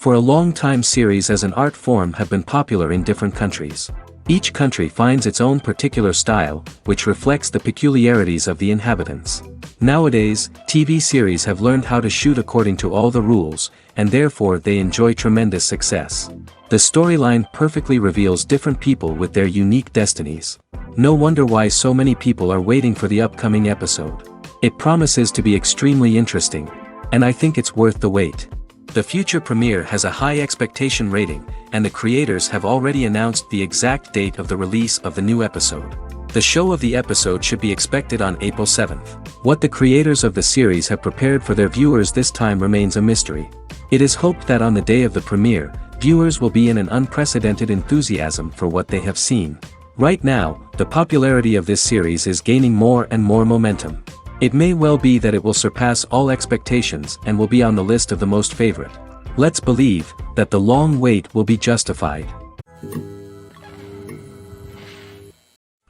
For a long time series as an art form have been popular in different countries. Each country finds its own particular style, which reflects the peculiarities of the inhabitants. Nowadays, TV series have learned how to shoot according to all the rules, and therefore they enjoy tremendous success. The storyline perfectly reveals different people with their unique destinies. No wonder why so many people are waiting for the upcoming episode. It promises to be extremely interesting, and I think it's worth the wait. The future premiere has a high expectation rating, and the creators have already announced the exact date of the release of the new episode. The show of the episode should be expected on April 7th. What the creators of the series have prepared for their viewers this time remains a mystery. It is hoped that on the day of the premiere, viewers will be in an unprecedented enthusiasm for what they have seen. Right now, the popularity of this series is gaining more and more momentum. It may well be that it will surpass all expectations and will be on the list of the most favorite. Let's believe that the long wait will be justified.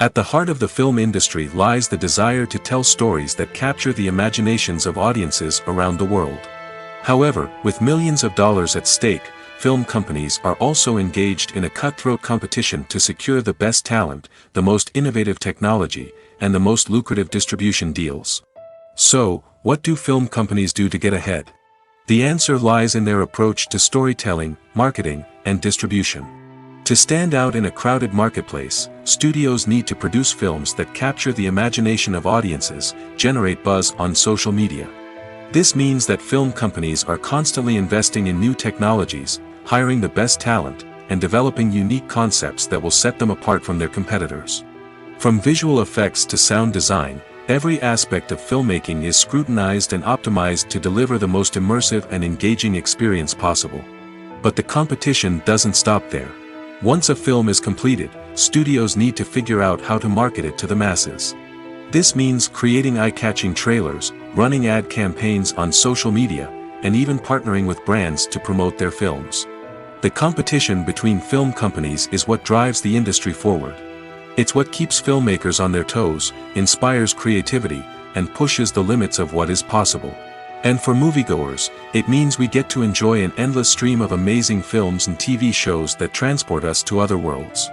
At the heart of the film industry lies the desire to tell stories that capture the imaginations of audiences around the world. However, with millions of dollars at stake, film companies are also engaged in a cutthroat competition to secure the best talent, the most innovative technology, and the most lucrative distribution deals. So, what do film companies do to get ahead? The answer lies in their approach to storytelling, marketing, and distribution. To stand out in a crowded marketplace, studios need to produce films that capture the imagination of audiences, generate buzz on social media. This means that film companies are constantly investing in new technologies, hiring the best talent, and developing unique concepts that will set them apart from their competitors. From visual effects to sound design, every aspect of filmmaking is scrutinized and optimized to deliver the most immersive and engaging experience possible. But the competition doesn't stop there. Once a film is completed, studios need to figure out how to market it to the masses. This means creating eye-catching trailers, running ad campaigns on social media, and even partnering with brands to promote their films. The competition between film companies is what drives the industry forward. It's what keeps filmmakers on their toes, inspires creativity, and pushes the limits of what is possible. And for moviegoers, it means we get to enjoy an endless stream of amazing films and TV shows that transport us to other worlds.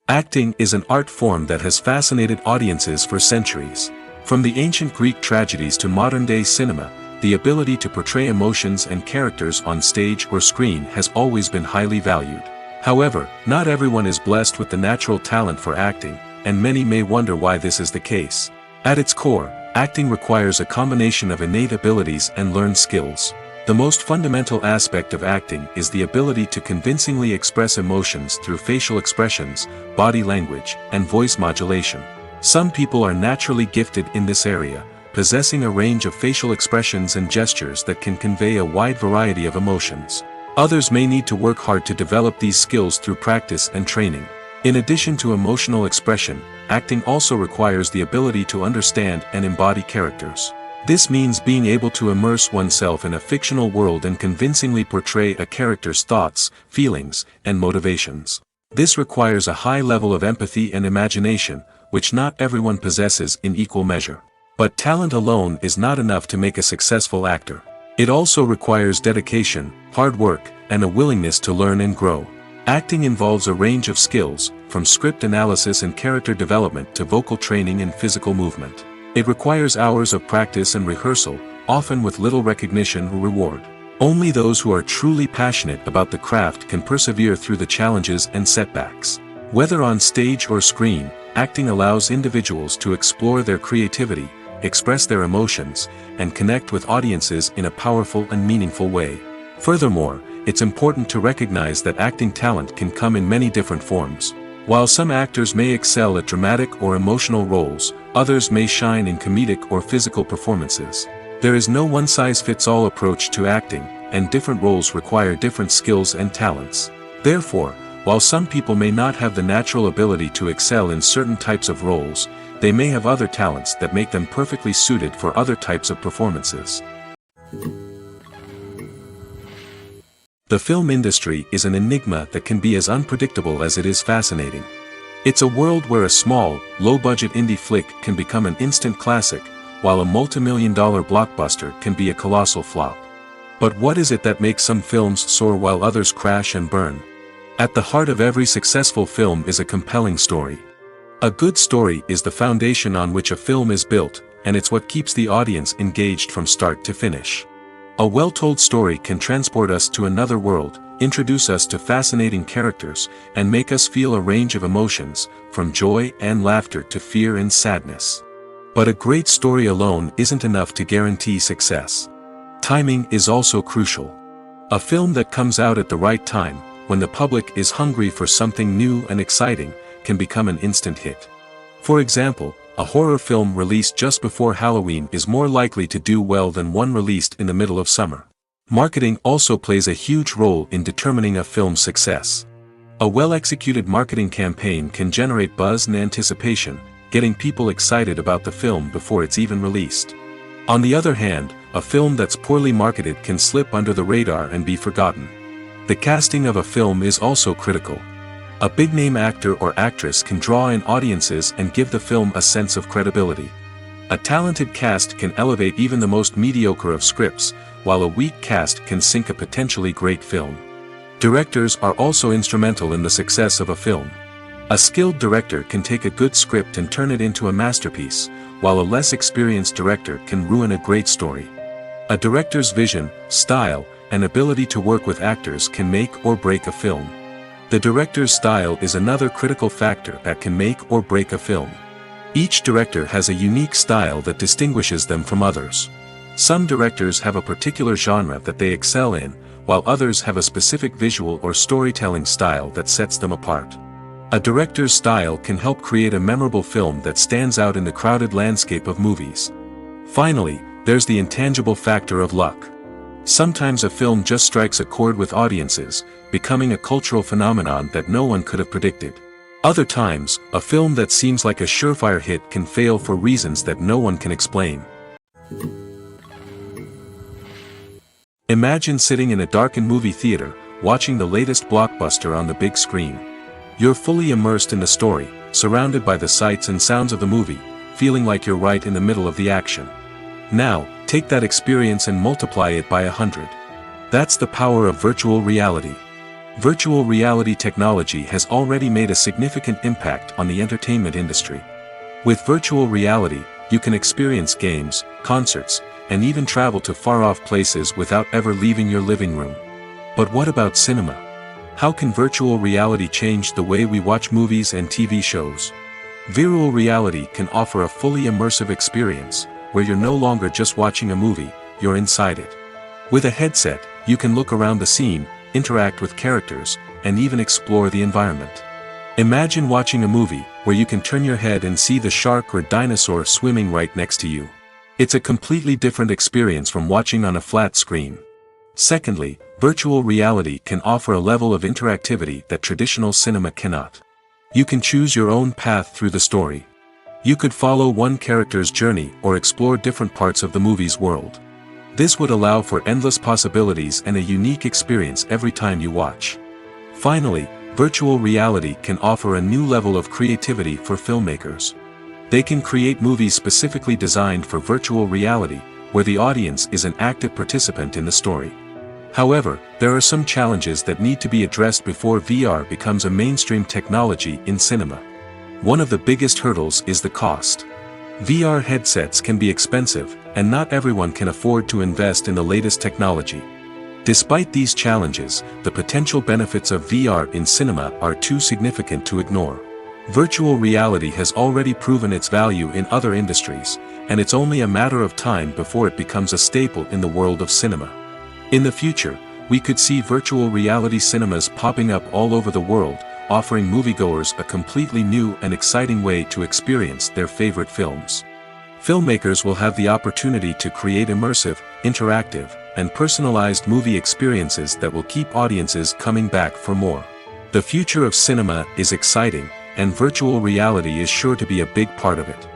Acting is an art form that has fascinated audiences for centuries. From the ancient Greek tragedies to modern-day cinema, the ability to portray emotions and characters on stage or screen has always been highly valued. However, not everyone is blessed with the natural talent for acting, and many may wonder why this is the case. At its core, acting requires a combination of innate abilities and learned skills. The most fundamental aspect of acting is the ability to convincingly express emotions through facial expressions, body language, and voice modulation. Some people are naturally gifted in this area, possessing a range of facial expressions and gestures that can convey a wide variety of emotions. Others may need to work hard to develop these skills through practice and training. In addition to emotional expression, acting also requires the ability to understand and embody characters. This means being able to immerse oneself in a fictional world and convincingly portray a character's thoughts, feelings, and motivations. This requires a high level of empathy and imagination, which not everyone possesses in equal measure. But talent alone is not enough to make a successful actor. It also requires dedication, hard work, and a willingness to learn and grow. Acting involves a range of skills, from script analysis and character development to vocal training and physical movement. It requires hours of practice and rehearsal, often with little recognition or reward. Only those who are truly passionate about the craft can persevere through the challenges and setbacks. Whether on stage or screen, acting allows individuals to explore their creativity, express their emotions, and connect with audiences in a powerful and meaningful way. Furthermore, it's important to recognize that acting talent can come in many different forms. While some actors may excel at dramatic or emotional roles, others may shine in comedic or physical performances. There is no one-size-fits-all approach to acting, and different roles require different skills and talents. Therefore, while some people may not have the natural ability to excel in certain types of roles, they may have other talents that make them perfectly suited for other types of performances. The film industry is an enigma that can be as unpredictable as it is fascinating. It's a world where a small, low-budget indie flick can become an instant classic, while a multi-million-dollar blockbuster can be a colossal flop. But what is it that makes some films soar while others crash and burn? At the heart of every successful film is a compelling story. A good story is the foundation on which a film is built, and it's what keeps the audience engaged from start to finish. A well-told story can transport us to another world, introduce us to fascinating characters, and make us feel a range of emotions, from joy and laughter to fear and sadness. But a great story alone isn't enough to guarantee success. Timing is also crucial. A film that comes out at the right time, when the public is hungry for something new and exciting, can become an instant hit. For example, a horror film released just before Halloween is more likely to do well than one released in the middle of summer. Marketing also plays a huge role in determining a film's success. A well-executed marketing campaign can generate buzz and anticipation, getting people excited about the film before it's even released. On the other hand, a film that's poorly marketed can slip under the radar and be forgotten. The casting of a film is also critical. A big-name actor or actress can draw in audiences and give the film a sense of credibility. A talented cast can elevate even the most mediocre of scripts, while a weak cast can sink a potentially great film. Directors are also instrumental in the success of a film. A skilled director can take a good script and turn it into a masterpiece, while a less experienced director can ruin a great story. A director's vision, style, and ability to work with actors can make or break a film. The director's style is another critical factor that can make or break a film. Each director has a unique style that distinguishes them from others. Some directors have a particular genre that they excel in, while others have a specific visual or storytelling style that sets them apart. A director's style can help create a memorable film that stands out in the crowded landscape of movies. Finally, there's the intangible factor of luck. Sometimes a film just strikes a chord with audiences, becoming a cultural phenomenon that no one could have predicted. Other times, a film that seems like a surefire hit can fail for reasons that no one can explain. Imagine sitting in a darkened movie theater, watching the latest blockbuster on the big screen. You're fully immersed in the story, surrounded by the sights and sounds of the movie, feeling like you're right in the middle of the action. Now, take that experience and multiply it by 100. That's the power of virtual reality. Virtual reality technology has already made a significant impact on the entertainment industry. With virtual reality, you can experience games, concerts, and even travel to far-off places without ever leaving your living room. But what about cinema? How can virtual reality change the way we watch movies and TV shows? Virtual reality can offer a fully immersive experience, where you're no longer just watching a movie, you're inside it. With a headset, you can look around the scene, interact with characters, and even explore the environment. Imagine watching a movie where you can turn your head and see the shark or dinosaur swimming right next to you. It's a completely different experience from watching on a flat screen. Secondly, virtual reality can offer a level of interactivity that traditional cinema cannot. You can choose your own path through the story. You could follow one character's journey or explore different parts of the movie's world. This would allow for endless possibilities and a unique experience every time you watch. Finally, virtual reality can offer a new level of creativity for filmmakers. They can create movies specifically designed for virtual reality, where the audience is an active participant in the story. However, there are some challenges that need to be addressed before VR becomes a mainstream technology in cinema. One of the biggest hurdles is the cost. VR headsets can be expensive, and not everyone can afford to invest in the latest technology. Despite these challenges, the potential benefits of VR in cinema are too significant to ignore. Virtual reality has already proven its value in other industries, and it's only a matter of time before it becomes a staple in the world of cinema. In the future, we could see virtual reality cinemas popping up all over the world, offering moviegoers a completely new and exciting way to experience their favorite films. Filmmakers will have the opportunity to create immersive, interactive, and personalized movie experiences that will keep audiences coming back for more. The future of cinema is exciting, and virtual reality is sure to be a big part of it.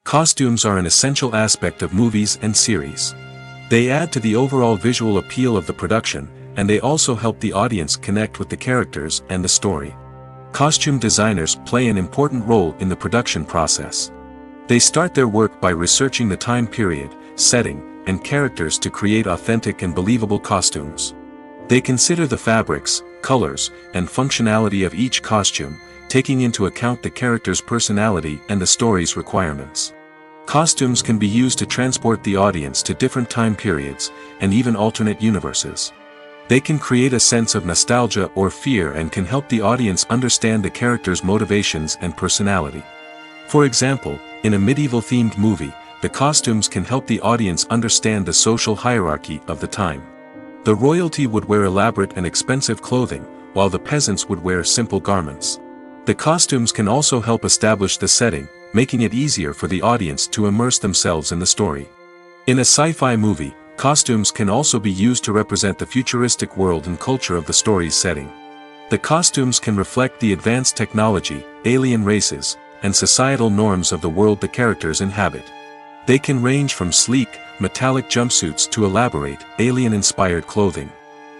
Costumes are an essential aspect of movies and series. They add to the overall visual appeal of the production, and they also help the audience connect with the characters and the story. Costume designers play an important role in the production process. They start their work by researching the time period, setting, and characters to create authentic and believable costumes. They consider the fabrics, colors, and functionality of each costume, taking into account the character's personality and the story's requirements. Costumes can be used to transport the audience to different time periods, and even alternate universes. They can create a sense of nostalgia or fear and can help the audience understand the character's motivations and personality. For example, in a medieval-themed movie, the costumes can help the audience understand the social hierarchy of the time. The royalty would wear elaborate and expensive clothing, while the peasants would wear simple garments. The costumes can also help establish the setting, making it easier for the audience to immerse themselves in the story. In a sci-fi movie, costumes can also be used to represent the futuristic world and culture of the story's setting. The costumes can reflect the advanced technology, alien races, and societal norms of the world the characters inhabit. They can range from sleek, metallic jumpsuits to elaborate, alien-inspired clothing.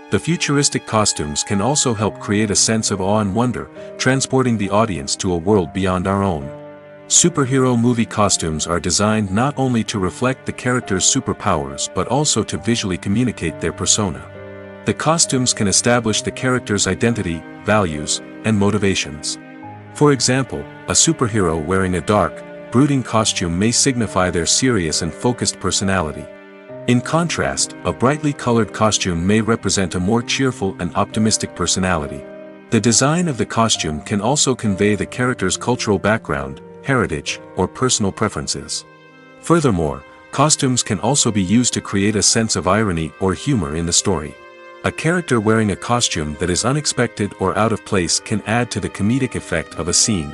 The futuristic costumes can also help create a sense of awe and wonder, transporting the audience to a world beyond our own. Superhero movie costumes are designed not only to reflect the character's superpowers but also to visually communicate their persona. The costumes can establish the character's identity, values, and motivations. For example, a superhero wearing a dark, brooding costume may signify their serious and focused personality. In contrast, a brightly colored costume may represent a more cheerful and optimistic personality. The design of the costume can also convey the character's cultural background, heritage, or personal preferences. Furthermore, costumes can also be used to create a sense of irony or humor in the story. A character wearing a costume that is unexpected or out of place can add to the comedic effect of a scene.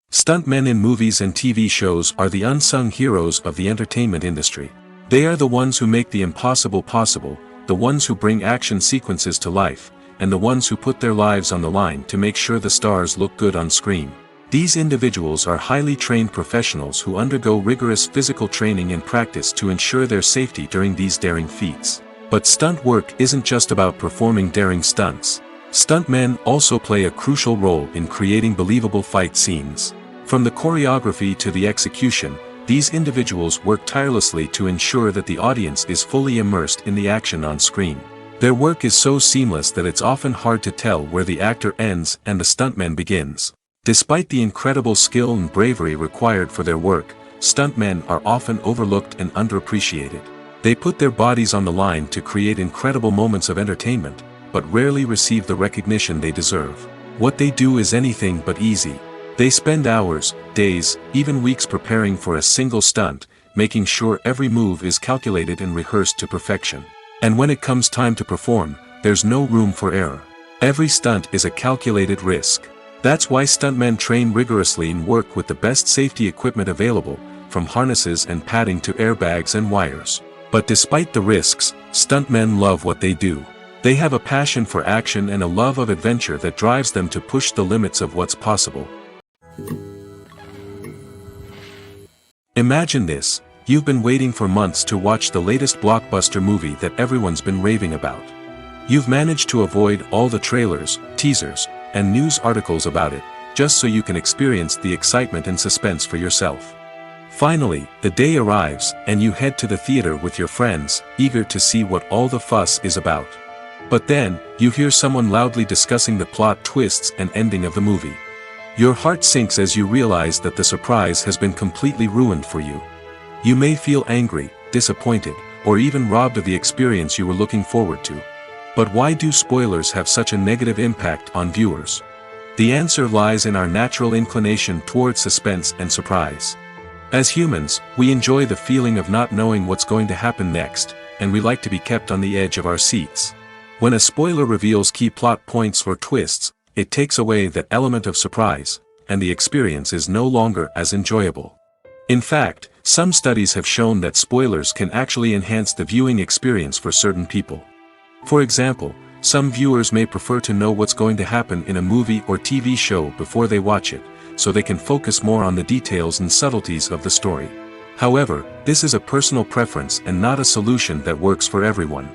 Stuntmen in movies and TV shows are the unsung heroes of the entertainment industry. They are the ones who make the impossible possible, the ones who bring action sequences to life, and the ones who put their lives on the line to make sure the stars look good on screen. These individuals are highly trained professionals who undergo rigorous physical training and practice to ensure their safety during these daring feats. But stunt work isn't just about performing daring stunts. Stuntmen also play a crucial role in creating believable fight scenes. From the choreography to the execution, these individuals work tirelessly to ensure that the audience is fully immersed in the action on screen. Their work is so seamless that it's often hard to tell where the actor ends and the stuntman begins. Despite the incredible skill and bravery required for their work, stuntmen are often overlooked and underappreciated. They put their bodies on the line to create incredible moments of entertainment, but rarely receive the recognition they deserve. What they do is anything but easy. They spend hours, days, even weeks preparing for a single stunt, making sure every move is calculated and rehearsed to perfection. And when it comes time to perform, there's no room for error. Every stunt is a calculated risk. That's why stuntmen train rigorously and work with the best safety equipment available, from harnesses and padding to airbags and wires. But despite the risks, stuntmen love what they do. They have a passion for action and a love of adventure that drives them to push the limits of what's possible. Imagine this: you've been waiting for months to watch the latest blockbuster movie that everyone's been raving about. You've managed to avoid all the trailers, teasers, and news articles about it, just so you can experience the excitement and suspense for yourself. Finally, the day arrives, and you head to the theater with your friends, eager to see what all the fuss is about. But then, you hear someone loudly discussing the plot twists and ending of the movie. Your heart sinks as you realize that the surprise has been completely ruined for you. You may feel angry, disappointed, or even robbed of the experience you were looking forward to. But why do spoilers have such a negative impact on viewers? The answer lies in our natural inclination toward suspense and surprise. As humans, we enjoy the feeling of not knowing what's going to happen next, and we like to be kept on the edge of our seats. When a spoiler reveals key plot points or twists, it takes away that element of surprise, and the experience is no longer as enjoyable. In fact, some studies have shown that spoilers can actually enhance the viewing experience for certain people. For example, some viewers may prefer to know what's going to happen in a movie or TV show before they watch it, so they can focus more on the details and subtleties of the story. However, this is a personal preference and not a solution that works for everyone.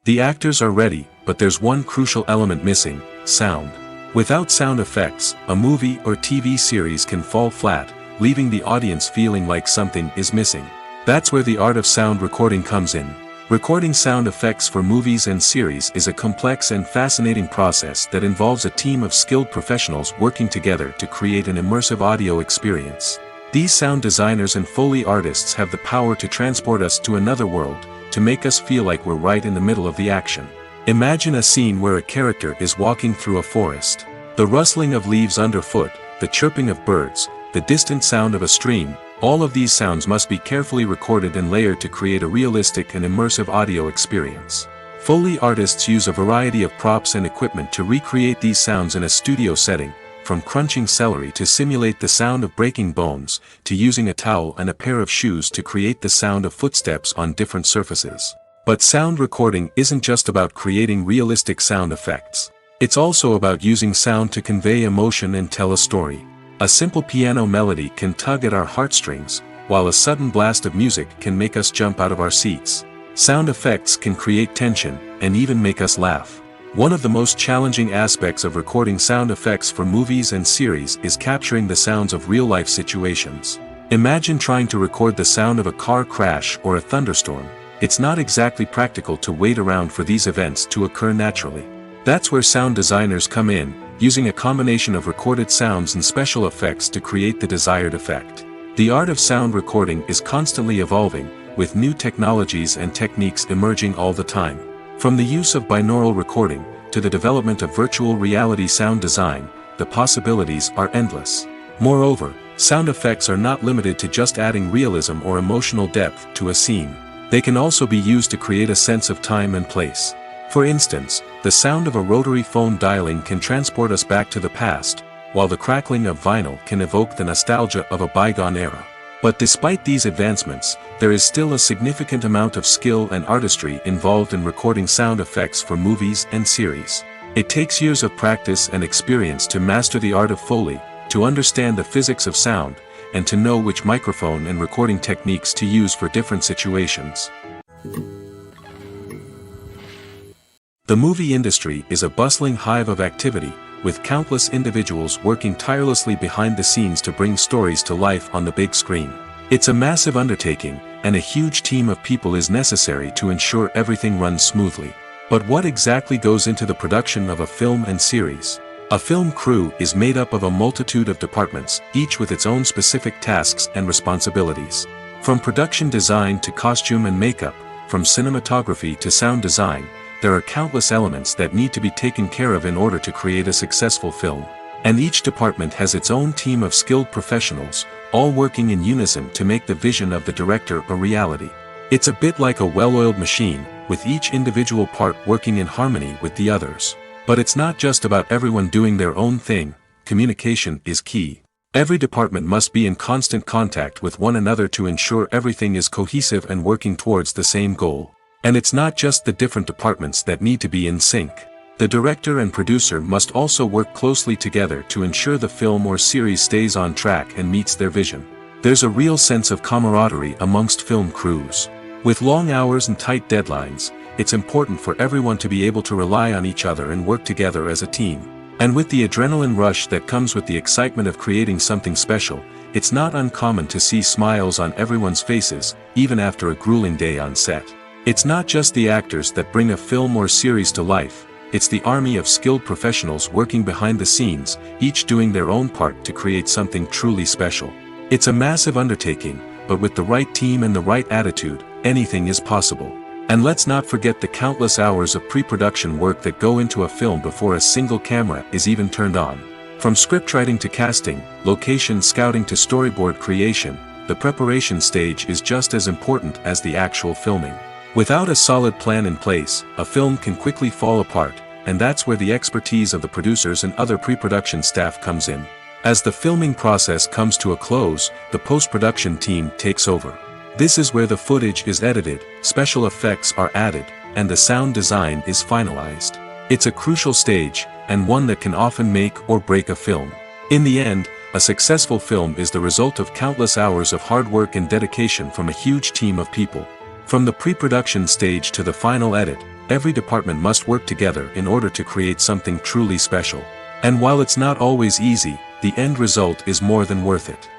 The actors are ready, but there's one crucial element missing: sound. Without sound effects, a movie or TV series can fall flat, leaving the audience feeling like something is missing. That's where the art of sound recording comes in. Recording sound effects for movies and series is a complex and fascinating process that involves a team of skilled professionals working together to create an immersive audio experience. These sound designers and Foley artists have the power to transport us to another world, to make us feel like we're right in the middle of the action. Imagine a scene where a character is walking through a forest. The rustling of leaves underfoot, the chirping of birds, the distant sound of a stream, all of these sounds must be carefully recorded and layered to create a realistic and immersive audio experience. Foley artists use a variety of props and equipment to recreate these sounds in a studio setting, from crunching celery to simulate the sound of breaking bones, to using a towel and a pair of shoes to create the sound of footsteps on different surfaces. But sound recording isn't just about creating realistic sound effects. It's also about using sound to convey emotion and tell a story. A simple piano melody can tug at our heartstrings, while a sudden blast of music can make us jump out of our seats. Sound effects can create tension, and even make us laugh. One of the most challenging aspects of recording sound effects for movies and series is capturing the sounds of real-life situations. Imagine trying to record the sound of a car crash or a thunderstorm. It's not exactly practical to wait around for these events to occur naturally. That's where sound designers come in, using a combination of recorded sounds and special effects to create the desired effect. The art of sound recording is constantly evolving, with new technologies and techniques emerging all the time. From the use of binaural recording, to the development of virtual reality sound design, the possibilities are endless. Moreover, sound effects are not limited to just adding realism or emotional depth to a scene. They can also be used to create a sense of time and place. For instance, the sound of a rotary phone dialing can transport us back to the past, while the crackling of vinyl can evoke the nostalgia of a bygone era. But despite these advancements, there is still a significant amount of skill and artistry involved in recording sound effects for movies and series. It takes years of practice and experience to master the art of Foley, to understand the physics of sound, and to know which microphone and recording techniques to use for different situations. The movie industry is a bustling hive of activity, with countless individuals working tirelessly behind the scenes to bring stories to life on the big screen. It's a massive undertaking, and a huge team of people is necessary to ensure everything runs smoothly. But what exactly goes into the production of a film and series? A film crew is made up of a multitude of departments, each with its own specific tasks and responsibilities. From production design to costume and makeup, from cinematography to sound design, there are countless elements that need to be taken care of in order to create a successful film. And each department has its own team of skilled professionals, all working in unison to make the vision of the director a reality. It's a bit like a well-oiled machine, with each individual part working in harmony with the others. But it's not just about everyone doing their own thing. Communication is key. Every department must be in constant contact with one another to ensure everything is cohesive and working towards the same goal. And it's not just the different departments that need to be in sync. The director and producer must also work closely together to ensure the film or series stays on track and meets their vision. There's a real sense of camaraderie amongst film crews. With long hours and tight deadlines, it's important for everyone to be able to rely on each other and work together as a team. And with the adrenaline rush that comes with the excitement of creating something special, it's not uncommon to see smiles on everyone's faces, even after a grueling day on set. It's not just the actors that bring a film or series to life, it's the army of skilled professionals working behind the scenes, each doing their own part to create something truly special. It's a massive undertaking, but with the right team and the right attitude, anything is possible. And let's not forget the countless hours of pre-production work that go into a film before a single camera is even turned on. From scriptwriting to casting, location scouting to storyboard creation, the preparation stage is just as important as the actual filming. Without a solid plan in place, a film can quickly fall apart, and that's where the expertise of the producers and other pre-production staff comes in. As the filming process comes to a close, the post-production team takes over. This is where the footage is edited, special effects are added, and the sound design is finalized. It's a crucial stage, and one that can often make or break a film. In the end, a successful film is the result of countless hours of hard work and dedication from a huge team of people. From the pre-production stage to the final edit, every department must work together in order to create something truly special. And while it's not always easy, the end result is more than worth it.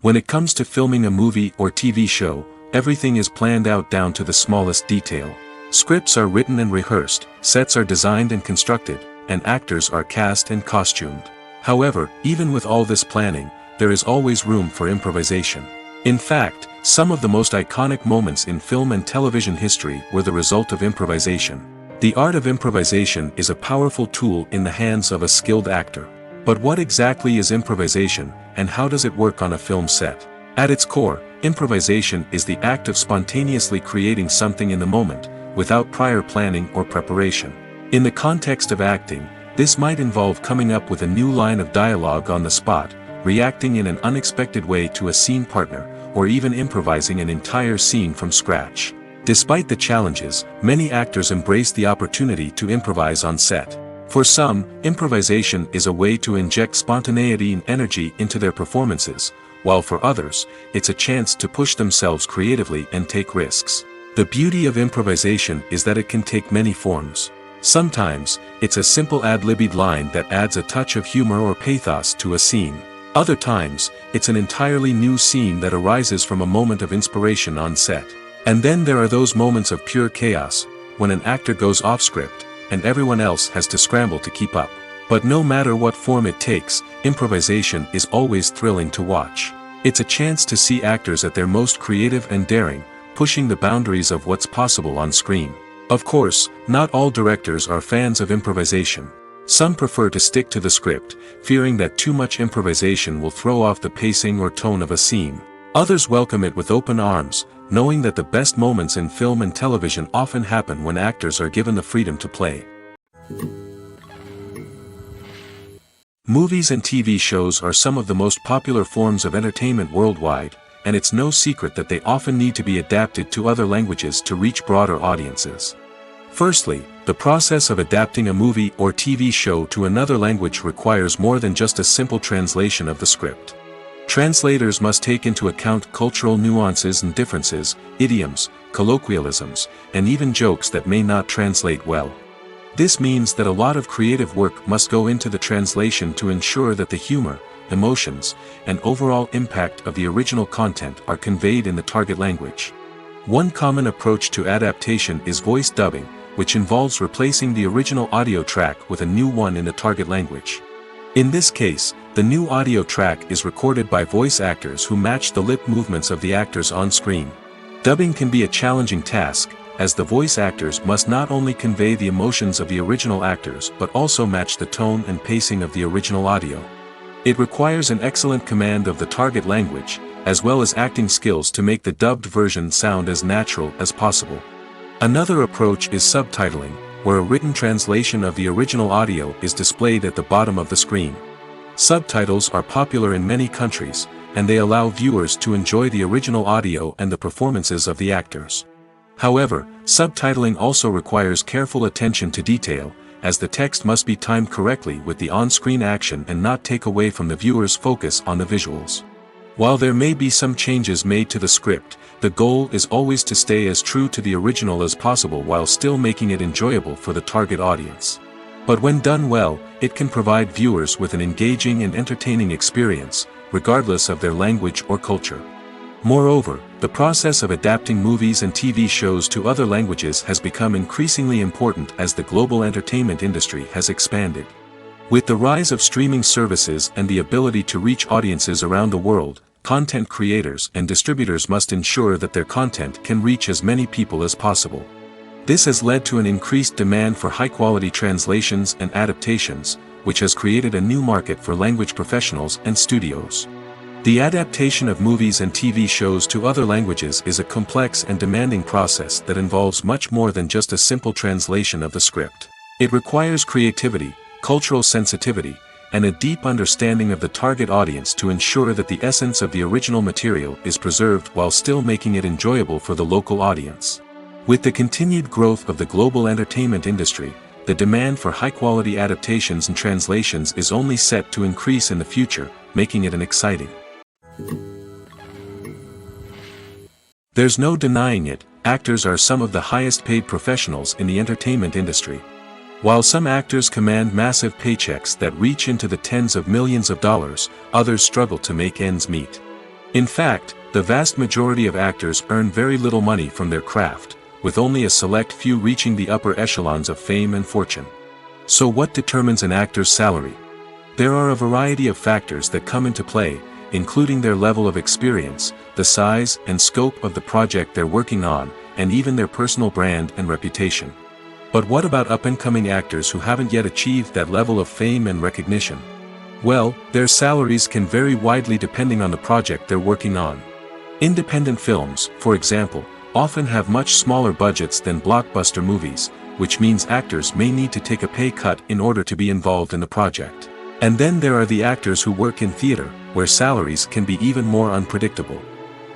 When it comes to filming a movie or TV show, everything is planned out down to the smallest detail. Scripts are written and rehearsed, sets are designed and constructed, and actors are cast and costumed. However, even with all this planning, there is always room for improvisation. In fact, some of the most iconic moments in film and television history were the result of improvisation. The art of improvisation is a powerful tool in the hands of a skilled actor. But what exactly is improvisation, and how does it work on a film set? At its core, improvisation is the act of spontaneously creating something in the moment, without prior planning or preparation. In the context of acting, this might involve coming up with a new line of dialogue on the spot, reacting in an unexpected way to a scene partner, or even improvising an entire scene from scratch. Despite the challenges, many actors embrace the opportunity to improvise on set. For some, improvisation is a way to inject spontaneity and energy into their performances, while for others, it's a chance to push themselves creatively and take risks. The beauty of improvisation is that it can take many forms. Sometimes, it's a simple ad-libbed line that adds a touch of humor or pathos to a scene. Other times, it's an entirely new scene that arises from a moment of inspiration on set. And then there are those moments of pure chaos, when an actor goes off script, and everyone else has to scramble to keep up. But no matter what form it takes, improvisation is always thrilling to watch. It's a chance to see actors at their most creative and daring, pushing the boundaries of what's possible on screen. Of course, not all directors are fans of improvisation. Some prefer to stick to the script, fearing that too much improvisation will throw off the pacing or tone of a scene. Others welcome it with open arms, knowing that the best moments in film and television often happen when actors are given the freedom to play. Movies and TV shows are some of the most popular forms of entertainment worldwide, and it's no secret that they often need to be adapted to other languages to reach broader audiences. Firstly, the process of adapting a movie or TV show to another language requires more than just a simple translation of the script. Translators must take into account cultural nuances and differences, idioms, colloquialisms, and even jokes that may not translate well. This means that a lot of creative work must go into the translation to ensure that the humor, emotions, and overall impact of the original content are conveyed in the target language. One common approach to adaptation is voice dubbing, which involves replacing the original audio track with a new one in the target language. In this case, the new audio track is recorded by voice actors who match the lip movements of the actors on screen. Dubbing can be a challenging task, as the voice actors must not only convey the emotions of the original actors but also match the tone and pacing of the original audio. It requires an excellent command of the target language, as well as acting skills to make the dubbed version sound as natural as possible. Another approach is subtitling, where a written translation of the original audio is displayed at the bottom of the screen. Subtitles are popular in many countries, and they allow viewers to enjoy the original audio and the performances of the actors. However, subtitling also requires careful attention to detail, as the text must be timed correctly with the on-screen action and not take away from the viewer's focus on the visuals. While there may be some changes made to the script, the goal is always to stay as true to the original as possible while still making it enjoyable for the target audience. But when done well, it can provide viewers with an engaging and entertaining experience, regardless of their language or culture. Moreover, the process of adapting movies and TV shows to other languages has become increasingly important as the global entertainment industry has expanded. With the rise of streaming services and the ability to reach audiences around the world, content creators and distributors must ensure that their content can reach as many people as possible. This has led to an increased demand for high-quality translations and adaptations, which has created a new market for language professionals and studios. The adaptation of movies and TV shows to other languages is a complex and demanding process that involves much more than just a simple translation of the script. It requires creativity, cultural sensitivity, and a deep understanding of the target audience to ensure that the essence of the original material is preserved while still making it enjoyable for the local audience. With the continued growth of the global entertainment industry, the demand for high-quality adaptations and translations is only set to increase in the future, making it an exciting. There's no denying it, actors are some of the highest paid professionals in the entertainment industry. While some actors command massive paychecks that reach into the tens of millions of dollars, others struggle to make ends meet. In fact, the vast majority of actors earn very little money from their craft, with only a select few reaching the upper echelons of fame and fortune. So what determines an actor's salary? There are a variety of factors that come into play, including their level of experience, the size and scope of the project they're working on, and even their personal brand and reputation. But what about up-and-coming actors who haven't yet achieved that level of fame and recognition? Well, their salaries can vary widely depending on the project they're working on. Independent films, for example, often have much smaller budgets than blockbuster movies, which means actors may need to take a pay cut in order to be involved in the project. And then there are the actors who work in theater, where salaries can be even more unpredictable.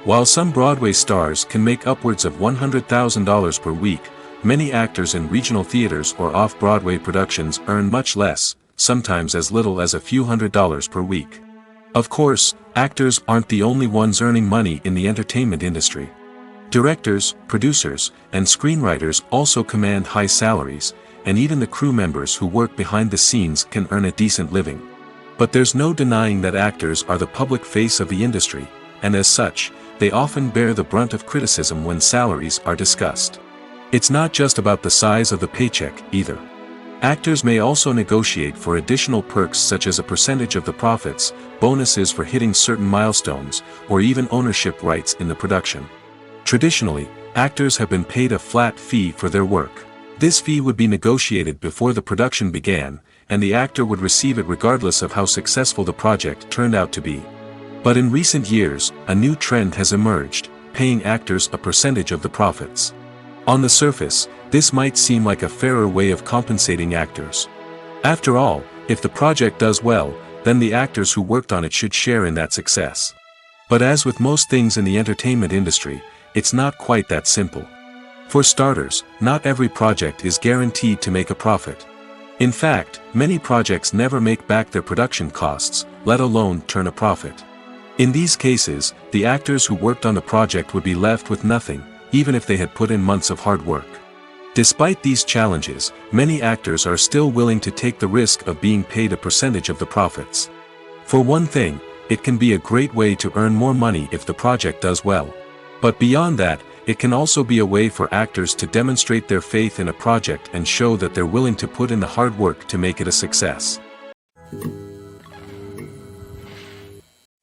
While some Broadway stars can make upwards of $100,000 per week, many actors in regional theaters or off-Broadway productions earn much less, sometimes as little as a few $100s per week. Of course, actors aren't the only ones earning money in the entertainment industry. Directors, producers, and screenwriters also command high salaries, and even the crew members who work behind the scenes can earn a decent living. But there's no denying that actors are the public face of the industry, and as such, they often bear the brunt of criticism when salaries are discussed. It's not just about the size of the paycheck, either. Actors may also negotiate for additional perks such as a percentage of the profits, bonuses for hitting certain milestones, or even ownership rights in the production. Traditionally, actors have been paid a flat fee for their work. This fee would be negotiated before the production began, and the actor would receive it regardless of how successful the project turned out to be. But in recent years, a new trend has emerged, paying actors a percentage of the profits. On the surface, this might seem like a fairer way of compensating actors. After all, if the project does well, then the actors who worked on it should share in that success. But as with most things in the entertainment industry, it's not quite that simple. For starters, not every project is guaranteed to make a profit. In fact, many projects never make back their production costs, let alone turn a profit. In these cases, the actors who worked on the project would be left with nothing, even if they had put in months of hard work. Despite these challenges, many actors are still willing to take the risk of being paid a percentage of the profits. For one thing, it can be a great way to earn more money if the project does well. But beyond that, it can also be a way for actors to demonstrate their faith in a project and show that they're willing to put in the hard work to make it a success.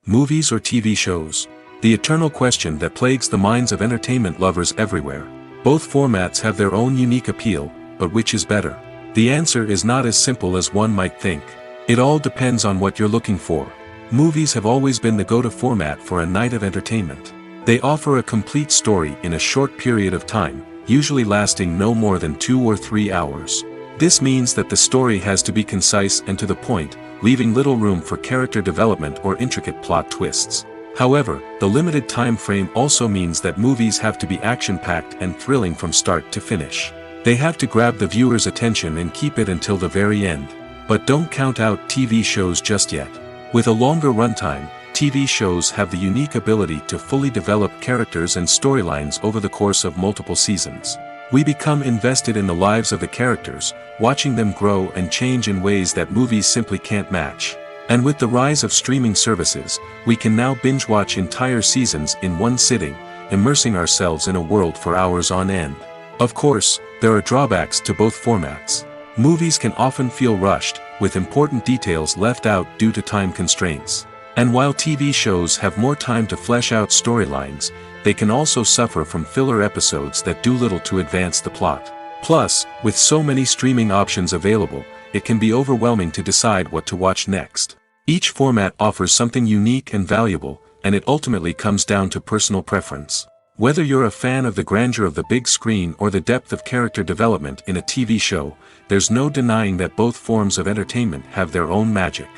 Movies or TV shows? The eternal question that plagues the minds of entertainment lovers everywhere. Both formats have their own unique appeal, but which is better? The answer is not as simple as one might think. It all depends on what you're looking for. Movies have always been the go-to format for a night of entertainment. They offer a complete story in a short period of time, usually lasting no more than 2 or 3 hours. This means that the story has to be concise and to the point, leaving little room for character development or intricate plot twists. However, the limited time frame also means that movies have to be action-packed and thrilling from start to finish. They have to grab the viewer's attention and keep it until the very end. But don't count out TV shows just yet. With a longer runtime, TV shows have the unique ability to fully develop characters and storylines over the course of multiple seasons. We become invested in the lives of the characters, watching them grow and change in ways that movies simply can't match. And with the rise of streaming services, we can now binge-watch entire seasons in one sitting, immersing ourselves in a world for hours on end. Of course, there are drawbacks to both formats. Movies can often feel rushed, with important details left out due to time constraints. And while TV shows have more time to flesh out storylines, they can also suffer from filler episodes that do little to advance the plot. Plus, with so many streaming options available, it can be overwhelming to decide what to watch next. Each format offers something unique and valuable, and it ultimately comes down to personal preference. Whether you're a fan of the grandeur of the big screen or the depth of character development in a TV show, there's no denying that both forms of entertainment have their own magic.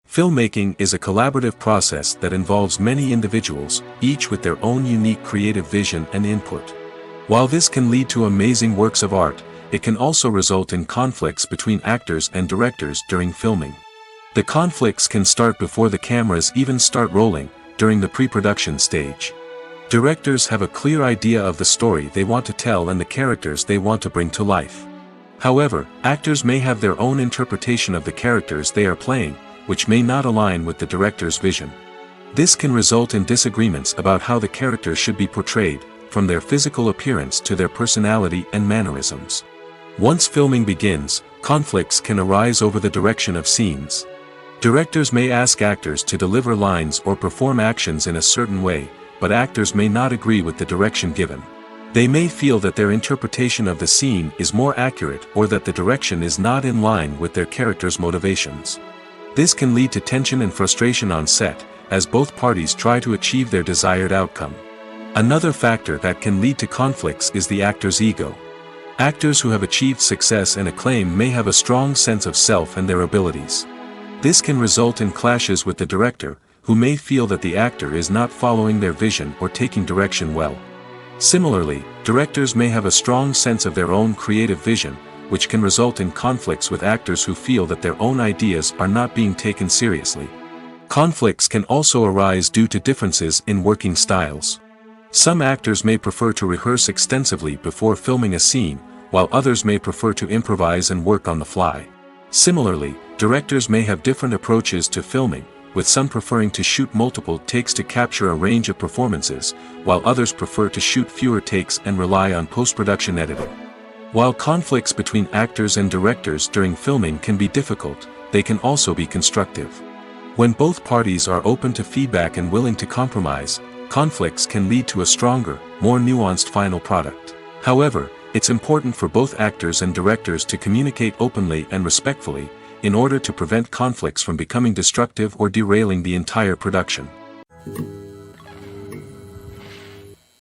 Filmmaking is a collaborative process that involves many individuals, each with their own unique creative vision and input. While this can lead to amazing works of art, it can also result in conflicts between actors and directors during filming. The conflicts can start before the cameras even start rolling, during the pre-production stage. Directors have a clear idea of the story they want to tell and the characters they want to bring to life. However, actors may have their own interpretation of the characters they are playing, which may not align with the director's vision. This can result in disagreements about how the characters should be portrayed, from their physical appearance to their personality and mannerisms. Once filming begins, conflicts can arise over the direction of scenes. Directors may ask actors to deliver lines or perform actions in a certain way, but actors may not agree with the direction given. They may feel that their interpretation of the scene is more accurate or that the direction is not in line with their character's motivations. This can lead to tension and frustration on set, as both parties try to achieve their desired outcome. Another factor that can lead to conflicts is the actor's ego. Actors who have achieved success and acclaim may have a strong sense of self and their abilities. This can result in clashes with the director, who may feel that the actor is not following their vision or taking direction well. Similarly, directors may have a strong sense of their own creative vision, which can result in conflicts with actors who feel that their own ideas are not being taken seriously. Conflicts can also arise due to differences in working styles. Some actors may prefer to rehearse extensively before filming a scene, while others may prefer to improvise and work on the fly. Similarly, directors may have different approaches to filming, with some preferring to shoot multiple takes to capture a range of performances, while others prefer to shoot fewer takes and rely on post-production editing. While conflicts between actors and directors during filming can be difficult, they can also be constructive. When both parties are open to feedback and willing to compromise, conflicts can lead to a stronger, more nuanced final product. However, it's important for both actors and directors to communicate openly and respectfully, in order to prevent conflicts from becoming destructive or derailing the entire production.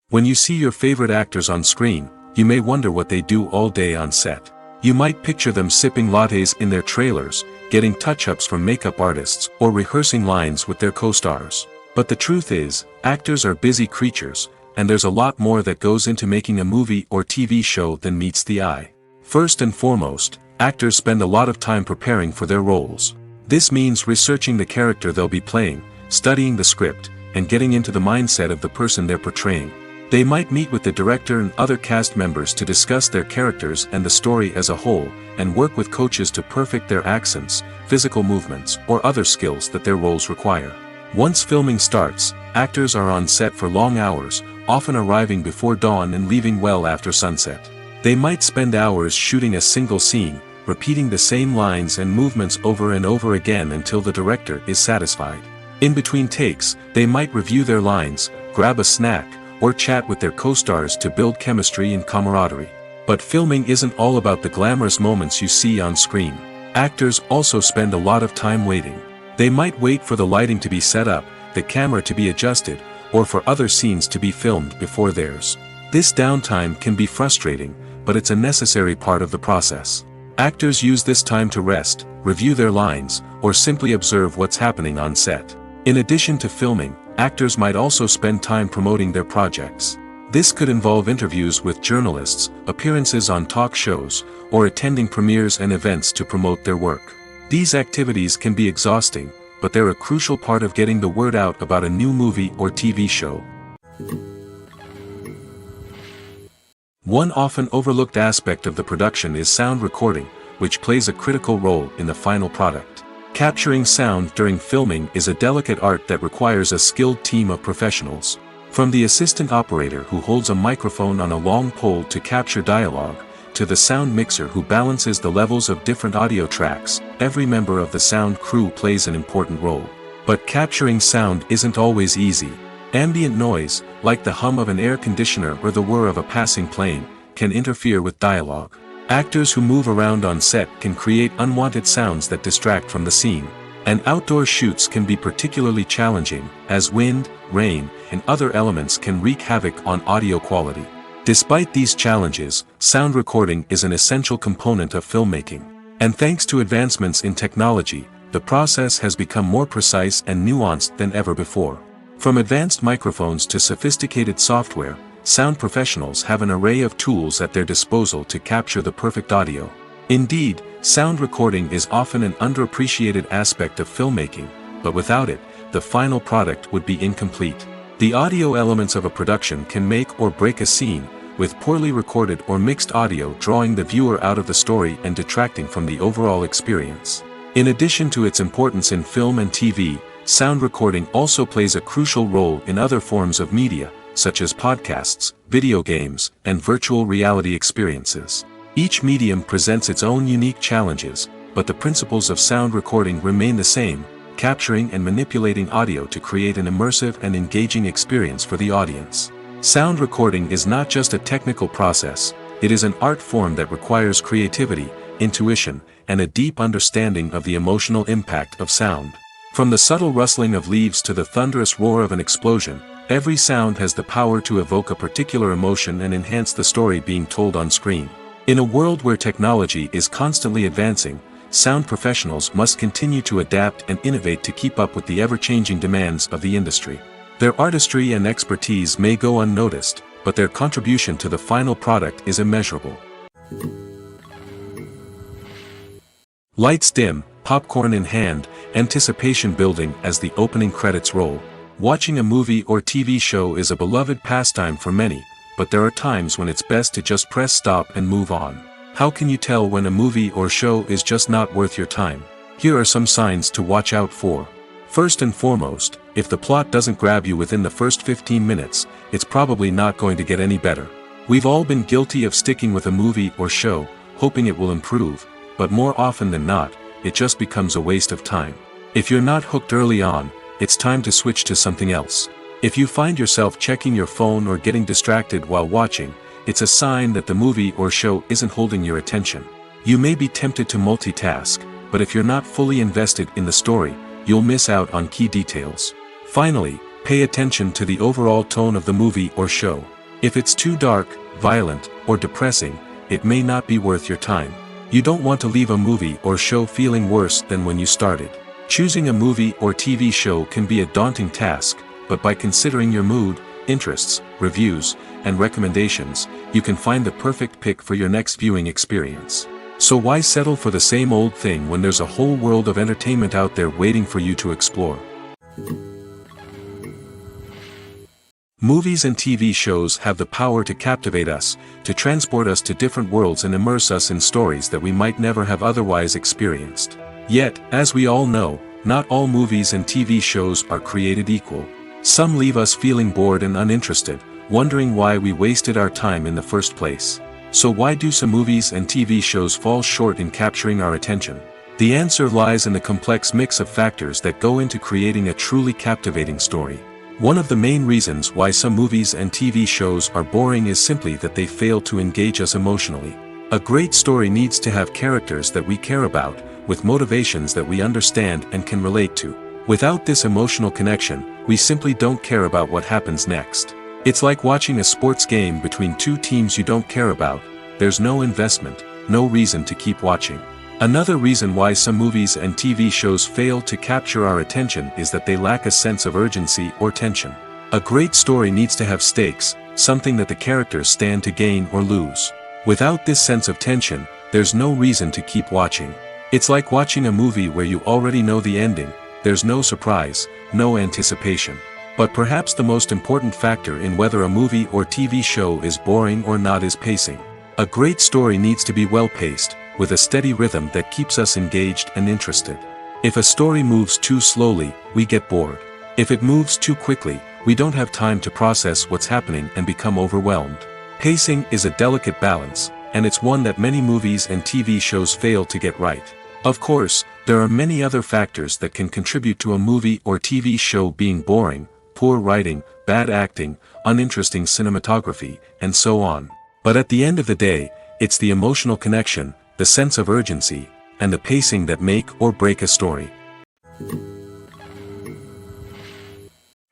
When you see your favorite actors on screen, you may wonder what they do all day on set. You might picture them sipping lattes in their trailers, getting touch-ups from makeup artists, or rehearsing lines with their co-stars. But the truth is, actors are busy creatures, and there's a lot more that goes into making a movie or TV show than meets the eye. First and foremost, actors spend a lot of time preparing for their roles. This means researching the character they'll be playing, studying the script, and getting into the mindset of the person they're portraying. They might meet with the director and other cast members to discuss their characters and the story as a whole, and work with coaches to perfect their accents, physical movements, or other skills that their roles require. Once filming starts, actors are on set for long hours, often arriving before dawn and leaving well after sunset. They might spend hours shooting a single scene, repeating the same lines and movements over and over again until the director is satisfied. In between takes, they might review their lines, grab a snack, or chat with their co-stars to build chemistry and camaraderie. But filming isn't all about the glamorous moments you see on screen. Actors also spend a lot of time waiting. They might wait for the lighting to be set up, the camera to be adjusted, or for other scenes to be filmed before theirs. This downtime can be frustrating, but it's a necessary part of the process. Actors use this time to rest, review their lines, or simply observe what's happening on set. In addition to filming, actors might also spend time promoting their projects. This could involve interviews with journalists, appearances on talk shows, or attending premieres and events to promote their work. These activities can be exhausting, but they're a crucial part of getting the word out about a new movie or TV show. One often overlooked aspect of the production is sound recording, which plays a critical role in the final product. Capturing sound during filming is a delicate art that requires a skilled team of professionals. From the assistant operator who holds a microphone on a long pole to capture dialogue, to the sound mixer who balances the levels of different audio tracks, every member of the sound crew plays an important role. But capturing sound isn't always easy. Ambient noise, like the hum of an air conditioner or the whir of a passing plane, can interfere with dialogue. Actors who move around on set can create unwanted sounds that distract from the scene. And outdoor shoots can be particularly challenging, as wind, rain, and other elements can wreak havoc on audio quality. Despite these challenges, sound recording is an essential component of filmmaking. And thanks to advancements in technology, the process has become more precise and nuanced than ever before. From advanced microphones to sophisticated software, sound professionals have an array of tools at their disposal to capture the perfect audio. Indeed, sound recording is often an underappreciated aspect of filmmaking, but without it, the final product would be incomplete. The audio elements of a production can make or break a scene, with poorly recorded or mixed audio drawing the viewer out of the story and detracting from the overall experience. In addition to its importance in film and TV, sound recording also plays a crucial role in other forms of media, such as podcasts, video games, and virtual reality experiences. Each medium presents its own unique challenges, but the principles of sound recording remain the same, capturing and manipulating audio to create an immersive and engaging experience for the audience. Sound recording is not just a technical process, it is an art form that requires creativity, intuition, and a deep understanding of the emotional impact of sound. From the subtle rustling of leaves to the thunderous roar of an explosion, every sound has the power to evoke a particular emotion and enhance the story being told on screen. In a world where technology is constantly advancing, sound professionals must continue to adapt and innovate to keep up with the ever-changing demands of the industry. Their artistry and expertise may go unnoticed, but their contribution to the final product is immeasurable. Lights dim, popcorn in hand, anticipation building as the opening credits roll. Watching a movie or TV show is a beloved pastime for many, but there are times when it's best to just press stop and move on. How can you tell when a movie or show is just not worth your time? Here are some signs to watch out for. First and foremost, if the plot doesn't grab you within the first 15 minutes, it's probably not going to get any better. We've all been guilty of sticking with a movie or show, hoping it will improve, but more often than not, it just becomes a waste of time. If you're not hooked early on, it's time to switch to something else. If you find yourself checking your phone or getting distracted while watching, it's a sign that the movie or show isn't holding your attention. You may be tempted to multitask, but if you're not fully invested in the story, you'll miss out on key details. Finally, pay attention to the overall tone of the movie or show. If it's too dark, violent, or depressing, it may not be worth your time. You don't want to leave a movie or show feeling worse than when you started. Choosing a movie or TV show can be a daunting task, but by considering your mood, interests, reviews, and recommendations, you can find the perfect pick for your next viewing experience. So why settle for the same old thing when there's a whole world of entertainment out there waiting for you to explore? Movies and TV shows have the power to captivate us, to transport us to different worlds and immerse us in stories that we might never have otherwise experienced. Yet, as we all know, not all movies and TV shows are created equal. Some leave us feeling bored and uninterested, wondering why we wasted our time in the first place. So why do some movies and TV shows fall short in capturing our attention? The answer lies in the complex mix of factors that go into creating a truly captivating story. One of the main reasons why some movies and TV shows are boring is simply that they fail to engage us emotionally. A great story needs to have characters that we care about, with motivations that we understand and can relate to. Without this emotional connection, we simply don't care about what happens next. It's like watching a sports game between two teams you don't care about. There's no investment, no reason to keep watching. Another reason why some movies and TV shows fail to capture our attention is that they lack a sense of urgency or tension. A great story needs to have stakes, something that the characters stand to gain or lose. Without this sense of tension, there's no reason to keep watching. It's like watching a movie where you already know the ending. There's no surprise, no anticipation. But perhaps the most important factor in whether a movie or TV show is boring or not is pacing. A great story needs to be well-paced, with a steady rhythm that keeps us engaged and interested. If a story moves too slowly, we get bored. If it moves too quickly, we don't have time to process what's happening and become overwhelmed. Pacing is a delicate balance, and it's one that many movies and TV shows fail to get right. Of course, there are many other factors that can contribute to a movie or TV show being boring: poor writing, bad acting, uninteresting cinematography, and so on. But at the end of the day, it's the emotional connection, the sense of urgency, and the pacing that make or break a story.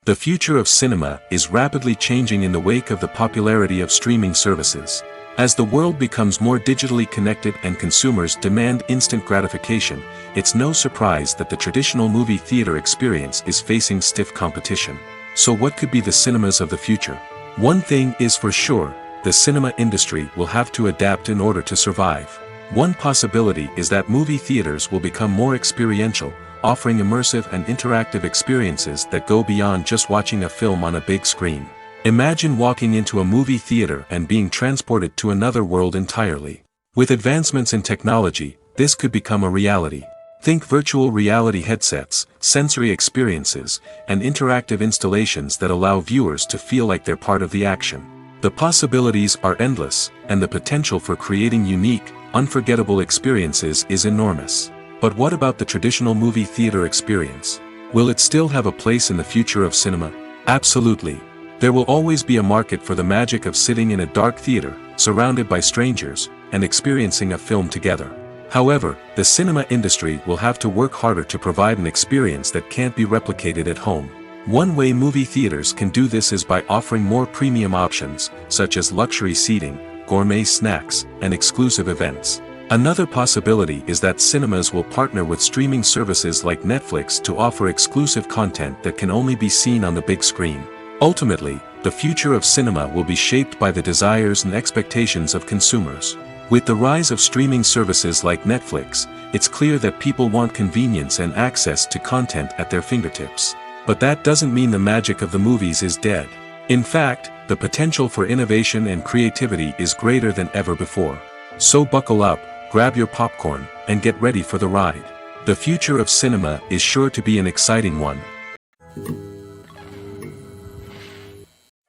The future of cinema is rapidly changing in the wake of the popularity of streaming services. As the world becomes more digitally connected and consumers demand instant gratification, it's no surprise that the traditional movie theater experience is facing stiff competition. So what could be the cinemas of the future? One thing is for sure, the cinema industry will have to adapt in order to survive. One possibility is that movie theaters will become more experiential, offering immersive and interactive experiences that go beyond just watching a film on a big screen. Imagine walking into a movie theater and being transported to another world entirely. With advancements in technology, this could become a reality. Think virtual reality headsets, sensory experiences, and interactive installations that allow viewers to feel like they're part of the action. The possibilities are endless, and the potential for creating unique, unforgettable experiences is enormous. But what about the traditional movie theater experience? Will it still have a place in the future of cinema? Absolutely. There will always be a market for the magic of sitting in a dark theater, surrounded by strangers, and experiencing a film together. However, the cinema industry will have to work harder to provide an experience that can't be replicated at home. One way movie theaters can do this is by offering more premium options, such as luxury seating, gourmet snacks, and exclusive events. Another possibility is that cinemas will partner with streaming services like Netflix to offer exclusive content that can only be seen on the big screen. Ultimately, the future of cinema will be shaped by the desires and expectations of consumers. With the rise of streaming services like Netflix, it's clear that people want convenience and access to content at their fingertips. But that doesn't mean the magic of the movies is dead. In fact, the potential for innovation and creativity is greater than ever before. So buckle up, grab your popcorn, and get ready for the ride. The future of cinema is sure to be an exciting one.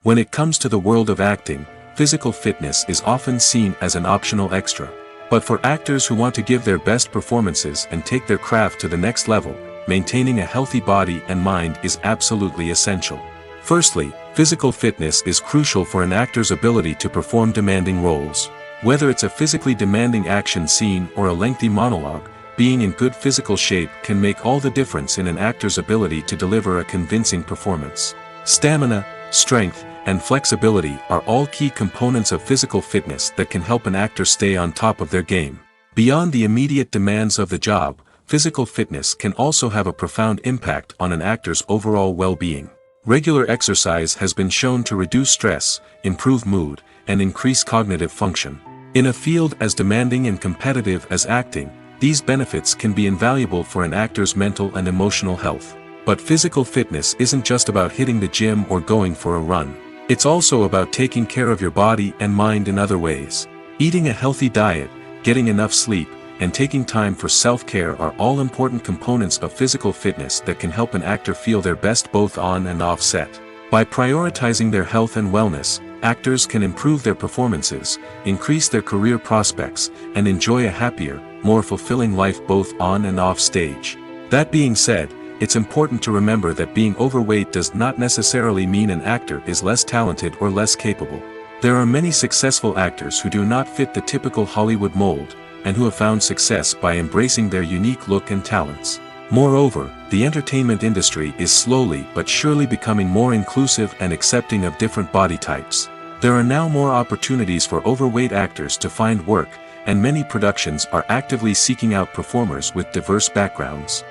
When it comes to the world of acting, physical fitness is often seen as an optional extra. But for actors who want to give their best performances and take their craft to the next level, maintaining a healthy body and mind is absolutely essential. Firstly, physical fitness is crucial for an actor's ability to perform demanding roles. Whether it's a physically demanding action scene or a lengthy monologue, being in good physical shape can make all the difference in an actor's ability to deliver a convincing performance. Stamina, strength, and flexibility are all key components of physical fitness that can help an actor stay on top of their game. Beyond the immediate demands of the job, physical fitness can also have a profound impact on an actor's overall well-being. Regular exercise has been shown to reduce stress, improve mood, and increase cognitive function. In a field as demanding and competitive as acting, these benefits can be invaluable for an actor's mental and emotional health. But physical fitness isn't just about hitting the gym or going for a run. It's also about taking care of your body and mind in other ways. Eating a healthy diet, getting enough sleep, and taking time for self-care are all important components of physical fitness that can help an actor feel their best both on and off set. By prioritizing their health and wellness, actors can improve their performances, increase their career prospects, and enjoy a happier, more fulfilling life both on and off stage. That being said, it's important to remember that being overweight does not necessarily mean an actor is less talented or less capable. There are many successful actors who do not fit the typical Hollywood mold, and who have found success by embracing their unique look and talents. Moreover, the entertainment industry is slowly but surely becoming more inclusive and accepting of different body types. There are now more opportunities for overweight actors to find work, and many productions are actively seeking out performers with diverse backgrounds.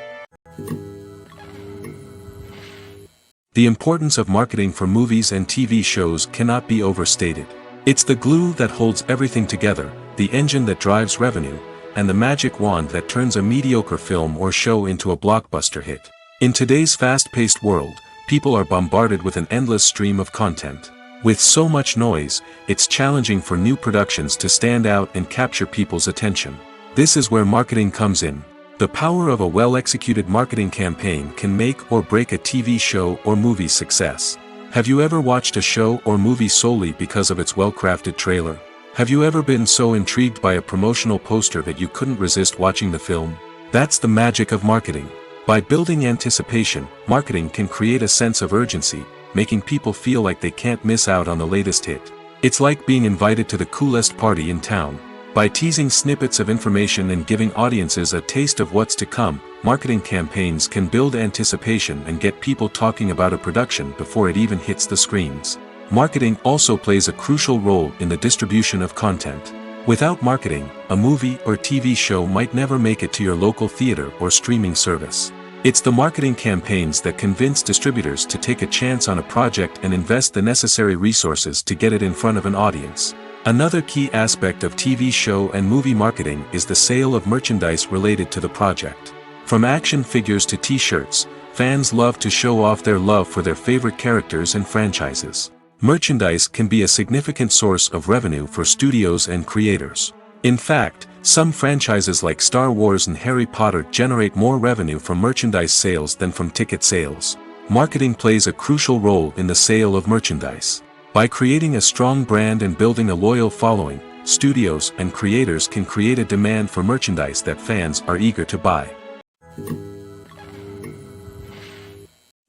The importance of marketing for movies and TV shows cannot be overstated. It's the glue that holds everything together, the engine that drives revenue, and the magic wand that turns a mediocre film or show into a blockbuster hit. In today's fast-paced world, people are bombarded with an endless stream of content. With so much noise, it's challenging for new productions to stand out and capture people's attention. This is where marketing comes in. The power of a well-executed marketing campaign can make or break a TV show or movie's success. Have you ever watched a show or movie solely because of its well-crafted trailer? Have you ever been so intrigued by a promotional poster that you couldn't resist watching the film? That's the magic of marketing. By building anticipation, marketing can create a sense of urgency, making people feel like they can't miss out on the latest hit. It's like being invited to the coolest party in town. By teasing snippets of information and giving audiences a taste of what's to come, marketing campaigns can build anticipation and get people talking about a production before it even hits the screens. Marketing also plays a crucial role in the distribution of content. Without marketing, a movie or TV show might never make it to your local theater or streaming service. It's the marketing campaigns that convince distributors to take a chance on a project and invest the necessary resources to get it in front of an audience. Another key aspect of TV show and movie marketing is the sale of merchandise related to the project. From action figures to t-shirts, fans love to show off their love for their favorite characters and franchises. Merchandise can be a significant source of revenue for studios and creators. In fact, some franchises like Star Wars and Harry Potter generate more revenue from merchandise sales than from ticket sales. Marketing plays a crucial role in the sale of merchandise. By creating a strong brand and building a loyal following, studios and creators can create a demand for merchandise that fans are eager to buy.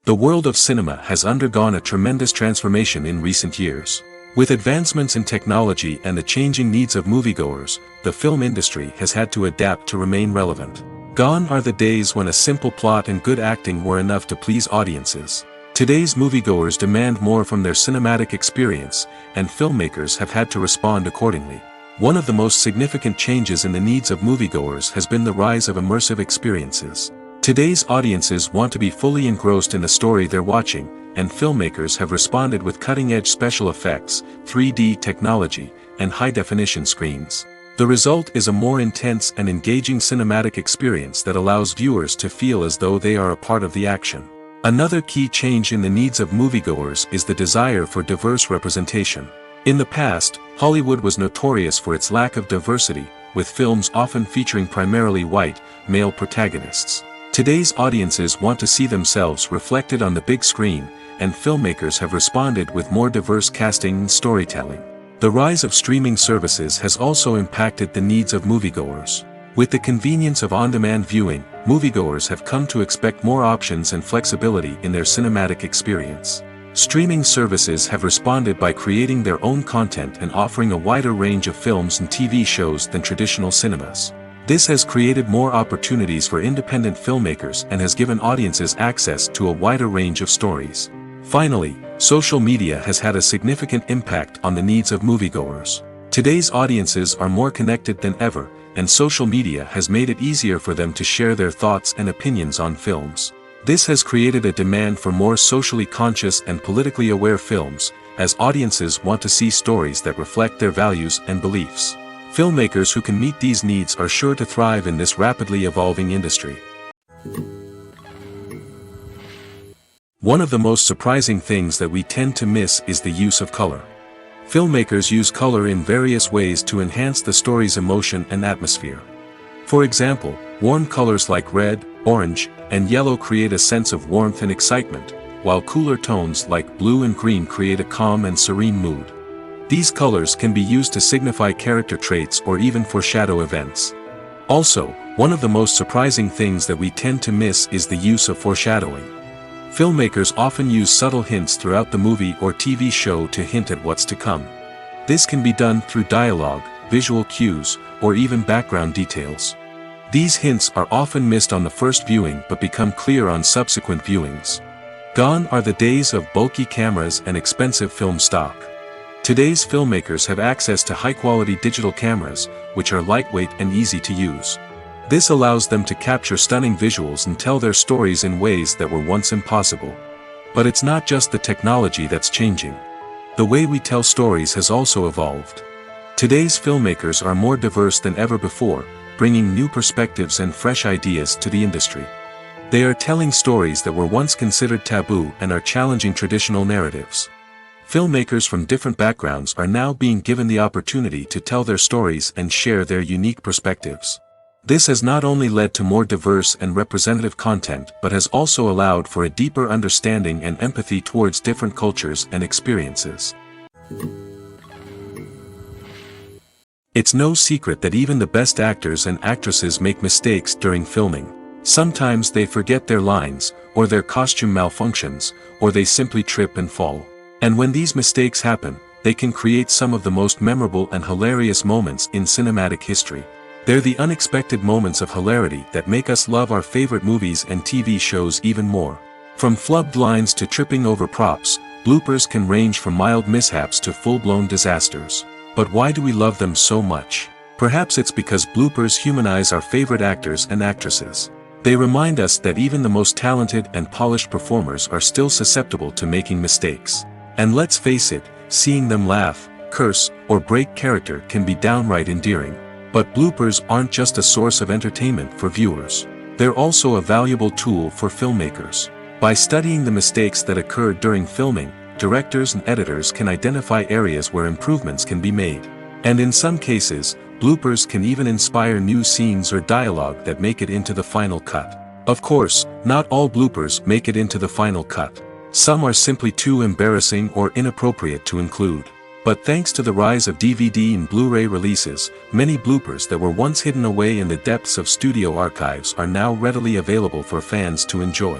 The world of cinema has undergone a tremendous transformation in recent years. With advancements in technology and the changing needs of moviegoers, the film industry has had to adapt to remain relevant. Gone are the days when a simple plot and good acting were enough to please audiences. Today's moviegoers demand more from their cinematic experience, and filmmakers have had to respond accordingly. One of the most significant changes in the needs of moviegoers has been the rise of immersive experiences. Today's audiences want to be fully engrossed in the story they're watching, and filmmakers have responded with cutting-edge special effects, 3D technology, and high-definition screens. The result is a more intense and engaging cinematic experience that allows viewers to feel as though they are a part of the action. Another key change in the needs of moviegoers is the desire for diverse representation. In the past, Hollywood was notorious for its lack of diversity, with films often featuring primarily white, male protagonists. Today's audiences want to see themselves reflected on the big screen, and filmmakers have responded with more diverse casting and storytelling. The rise of streaming services has also impacted the needs of moviegoers. With the convenience of on-demand viewing, moviegoers have come to expect more options and flexibility in their cinematic experience. Streaming services have responded by creating their own content and offering a wider range of films and TV shows than traditional cinemas. This has created more opportunities for independent filmmakers and has given audiences access to a wider range of stories. Finally, social media has had a significant impact on the needs of moviegoers. Today's audiences are more connected than ever, and social media has made it easier for them to share their thoughts and opinions on films. This has created a demand for more socially conscious and politically aware films, as audiences want to see stories that reflect their values and beliefs. Filmmakers who can meet these needs are sure to thrive in this rapidly evolving industry. One of the most surprising things that we tend to miss is the use of color. Filmmakers use color in various ways to enhance the story's emotion and atmosphere. For example, warm colors like red, orange, and yellow create a sense of warmth and excitement, while cooler tones like blue and green create a calm and serene mood. These colors can be used to signify character traits or even foreshadow events. Also, one of the most surprising things that we tend to miss is the use of foreshadowing. Filmmakers often use subtle hints throughout the movie or TV show to hint at what's to come. This can be done through dialogue, visual cues, or even background details. These hints are often missed on the first viewing but become clear on subsequent viewings. Gone are the days of bulky cameras and expensive film stock. Today's filmmakers have access to high-quality digital cameras, which are lightweight and easy to use. This allows them to capture stunning visuals and tell their stories in ways that were once impossible. But it's not just the technology that's changing. The way we tell stories has also evolved. Today's filmmakers are more diverse than ever before, bringing new perspectives and fresh ideas to the industry. They are telling stories that were once considered taboo and are challenging traditional narratives. Filmmakers from different backgrounds are now being given the opportunity to tell their stories and share their unique perspectives. This has not only led to more diverse and representative content but has also allowed for a deeper understanding and empathy towards different cultures and experiences. It's no secret that even the best actors and actresses make mistakes during filming. Sometimes they forget their lines, or their costume malfunctions, or they simply trip and fall. And when these mistakes happen, they can create some of the most memorable and hilarious moments in cinematic history. They're the unexpected moments of hilarity that make us love our favorite movies and TV shows even more. From flubbed lines to tripping over props, bloopers can range from mild mishaps to full-blown disasters. But why do we love them so much? Perhaps it's because bloopers humanize our favorite actors and actresses. They remind us that even the most talented and polished performers are still susceptible to making mistakes. And let's face it, seeing them laugh, curse, or break character can be downright endearing. But bloopers aren't just a source of entertainment for viewers. They're also a valuable tool for filmmakers. By studying the mistakes that occurred during filming, directors and editors can identify areas where improvements can be made. And in some cases, bloopers can even inspire new scenes or dialogue that make it into the final cut. Of course, not all bloopers make it into the final cut. Some are simply too embarrassing or inappropriate to include. But thanks to the rise of DVD and Blu-ray releases, many bloopers that were once hidden away in the depths of studio archives are now readily available for fans to enjoy.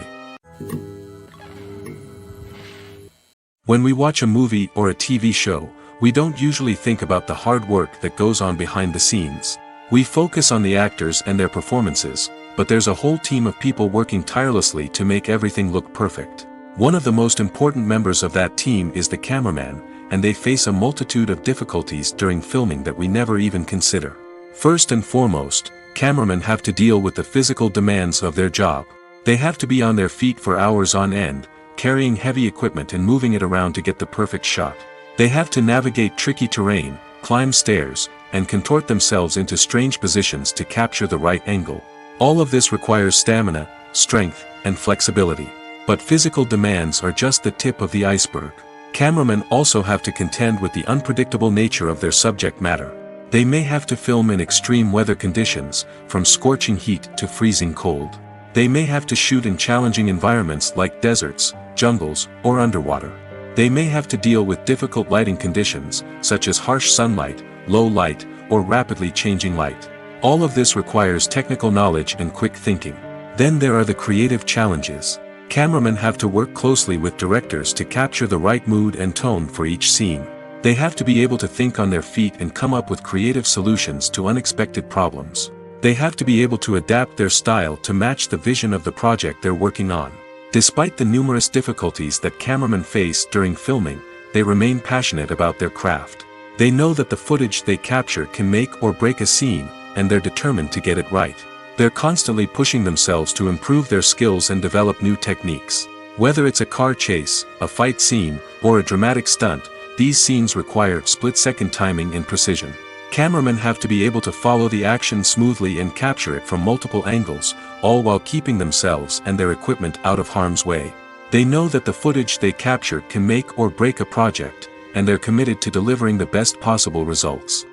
When we watch a movie or a TV show, we don't usually think about the hard work that goes on behind the scenes. We focus on the actors and their performances, but there's a whole team of people working tirelessly to make everything look perfect. One of the most important members of that team is the cameraman, and they face a multitude of difficulties during filming that we never even consider. First and foremost, cameramen have to deal with the physical demands of their job. They have to be on their feet for hours on end, carrying heavy equipment and moving it around to get the perfect shot. They have to navigate tricky terrain, climb stairs, and contort themselves into strange positions to capture the right angle. All of this requires stamina, strength, and flexibility. But physical demands are just the tip of the iceberg. Cameramen also have to contend with the unpredictable nature of their subject matter. They may have to film in extreme weather conditions, from scorching heat to freezing cold. They may have to shoot in challenging environments like deserts, jungles, or underwater. They may have to deal with difficult lighting conditions, such as harsh sunlight, low light, or rapidly changing light. All of this requires technical knowledge and quick thinking. Then there are the creative challenges. Cameramen have to work closely with directors to capture the right mood and tone for each scene. They have to be able to think on their feet and come up with creative solutions to unexpected problems. They have to be able to adapt their style to match the vision of the project they're working on. Despite the numerous difficulties that cameramen face during filming, they remain passionate about their craft. They know that the footage they capture can make or break a scene, and they're determined to get it right. They're constantly pushing themselves to improve their skills and develop new techniques. Whether it's a car chase, a fight scene, or a dramatic stunt, these scenes require split-second timing and precision. Cameramen have to be able to follow the action smoothly and capture it from multiple angles, all while keeping themselves and their equipment out of harm's way. They know that the footage they capture can make or break a project, and they're committed to delivering the best possible results.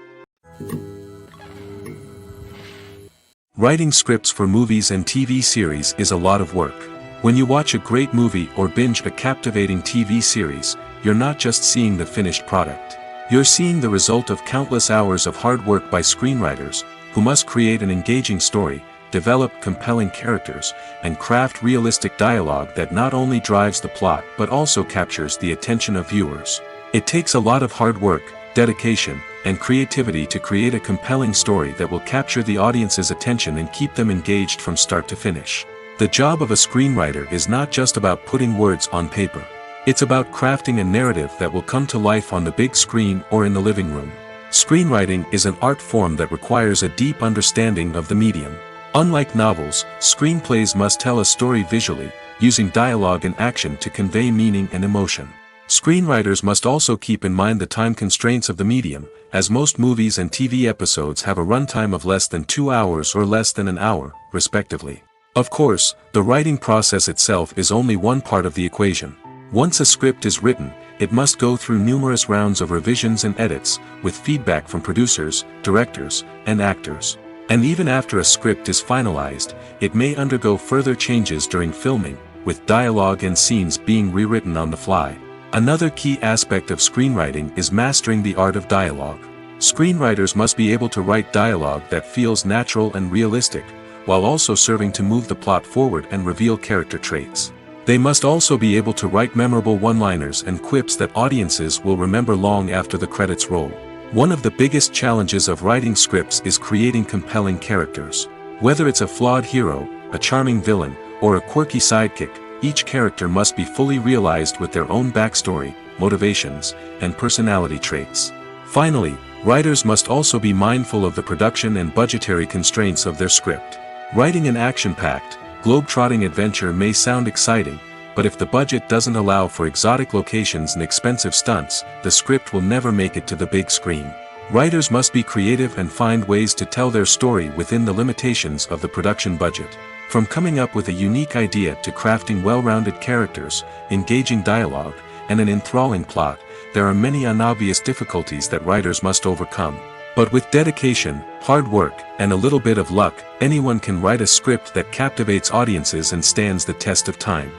Writing scripts for movies and TV series is a lot of work. When you watch a great movie or binge a captivating TV series, you're not just seeing the finished product. You're seeing the result of countless hours of hard work by screenwriters, who must create an engaging story, develop compelling characters, and craft realistic dialogue that not only drives the plot but also captures the attention of viewers. It takes a lot of hard work, dedication, and creativity to create a compelling story that will capture the audience's attention and keep them engaged from start to finish. The job of a screenwriter is not just about putting words on paper. It's about crafting a narrative that will come to life on the big screen or in the living room. Screenwriting is an art form that requires a deep understanding of the medium. Unlike novels, screenplays must tell a story visually, using dialogue and action to convey meaning and emotion. Screenwriters must also keep in mind the time constraints of the medium, as most movies and TV episodes have a runtime of less than 2 hours or less than an hour, respectively. Of course, the writing process itself is only one part of the equation. Once a script is written, it must go through numerous rounds of revisions and edits, with feedback from producers, directors, and actors. And even after a script is finalized, it may undergo further changes during filming, with dialogue and scenes being rewritten on the fly. Another key aspect of screenwriting is mastering the art of dialogue. Screenwriters must be able to write dialogue that feels natural and realistic, while also serving to move the plot forward and reveal character traits. They must also be able to write memorable one-liners and quips that audiences will remember long after the credits roll. One of the biggest challenges of writing scripts is creating compelling characters. Whether it's a flawed hero, a charming villain, or a quirky sidekick, each character must be fully realized with their own backstory, motivations, and personality traits. Finally, writers must also be mindful of the production and budgetary constraints of their script. Writing an action-packed, globe-trotting adventure may sound exciting, but if the budget doesn't allow for exotic locations and expensive stunts, the script will never make it to the big screen. Writers must be creative and find ways to tell their story within the limitations of the production budget. From coming up with a unique idea to crafting well-rounded characters, engaging dialogue, and an enthralling plot, there are many unobvious difficulties that writers must overcome. But with dedication, hard work, and a little bit of luck, anyone can write a script that captivates audiences and stands the test of time.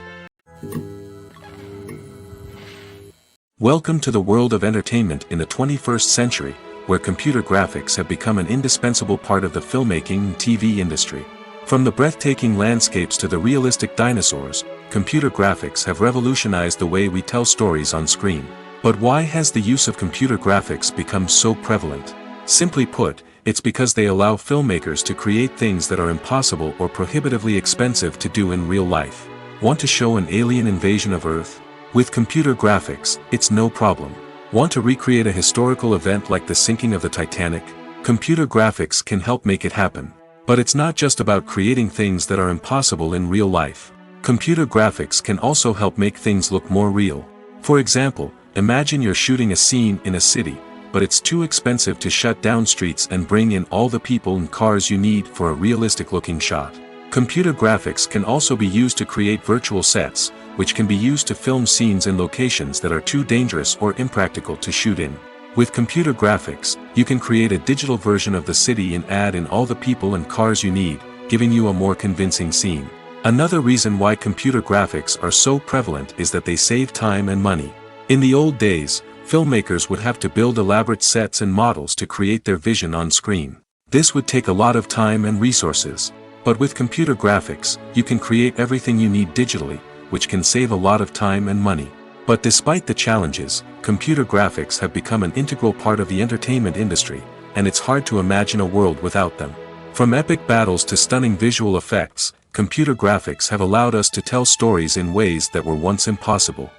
Welcome to the world of entertainment in the 21st century, where computer graphics have become an indispensable part of the filmmaking and TV industry. From the breathtaking landscapes to the realistic dinosaurs, computer graphics have revolutionized the way we tell stories on screen. But why has the use of computer graphics become so prevalent? Simply put, it's because they allow filmmakers to create things that are impossible or prohibitively expensive to do in real life. Want to show an alien invasion of Earth? With computer graphics, it's no problem. Want to recreate a historical event like the sinking of the Titanic? Computer graphics can help make it happen. But it's not just about creating things that are impossible in real life. Computer graphics can also help make things look more real. For example, imagine you're shooting a scene in a city, but it's too expensive to shut down streets and bring in all the people and cars you need for a realistic-looking shot. Computer graphics can also be used to create virtual sets, which can be used to film scenes in locations that are too dangerous or impractical to shoot in. With computer graphics, you can create a digital version of the city and add in all the people and cars you need, giving you a more convincing scene. Another reason why computer graphics are so prevalent is that they save time and money. In the old days, filmmakers would have to build elaborate sets and models to create their vision on screen. This would take a lot of time and resources. But with computer graphics, you can create everything you need digitally, which can save a lot of time and money. But despite the challenges, computer graphics have become an integral part of the entertainment industry, and it's hard to imagine a world without them. From epic battles to stunning visual effects, computer graphics have allowed us to tell stories in ways that were once impossible.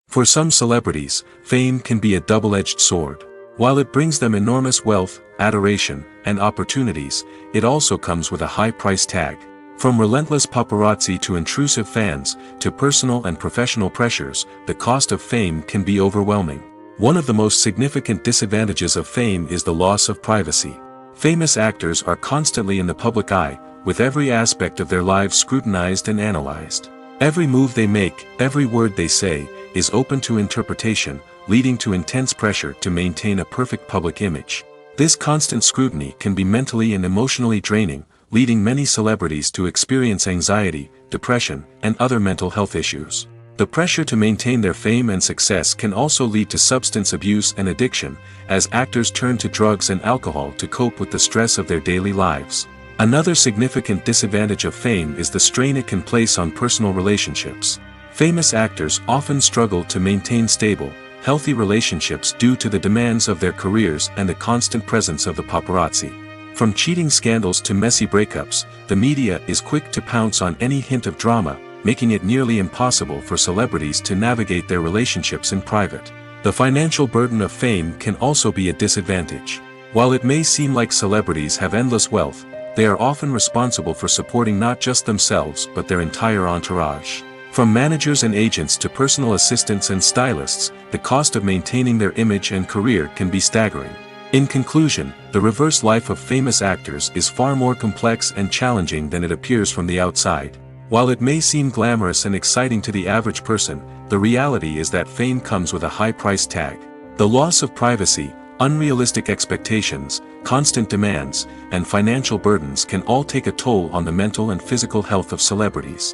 For some celebrities, fame can be a double-edged sword. While it brings them enormous wealth, adoration, and opportunities, it also comes with a high price tag. From relentless paparazzi to intrusive fans, to personal and professional pressures, the cost of fame can be overwhelming. One of the most significant disadvantages of fame is the loss of privacy. Famous actors are constantly in the public eye, with every aspect of their lives scrutinized and analyzed. Every move they make, every word they say, is open to interpretation, leading to intense pressure to maintain a perfect public image. This constant scrutiny can be mentally and emotionally draining, leading many celebrities to experience anxiety, depression, and other mental health issues. The pressure to maintain their fame and success can also lead to substance abuse and addiction, as actors turn to drugs and alcohol to cope with the stress of their daily lives. Another significant disadvantage of fame is the strain it can place on personal relationships. Famous actors often struggle to maintain stable, healthy relationships due to the demands of their careers and the constant presence of the paparazzi. From cheating scandals to messy breakups, the media is quick to pounce on any hint of drama, making it nearly impossible for celebrities to navigate their relationships in private. The financial burden of fame can also be a disadvantage. While it may seem like celebrities have endless wealth, they are often responsible for supporting not just themselves but their entire entourage. From managers and agents to personal assistants and stylists, the cost of maintaining their image and career can be staggering. In conclusion, the reverse life of famous actors is far more complex and challenging than it appears from the outside. While it may seem glamorous and exciting to the average person, the reality is that fame comes with a high price tag. The loss of privacy, unrealistic expectations, constant demands, and financial burdens can all take a toll on the mental and physical health of celebrities.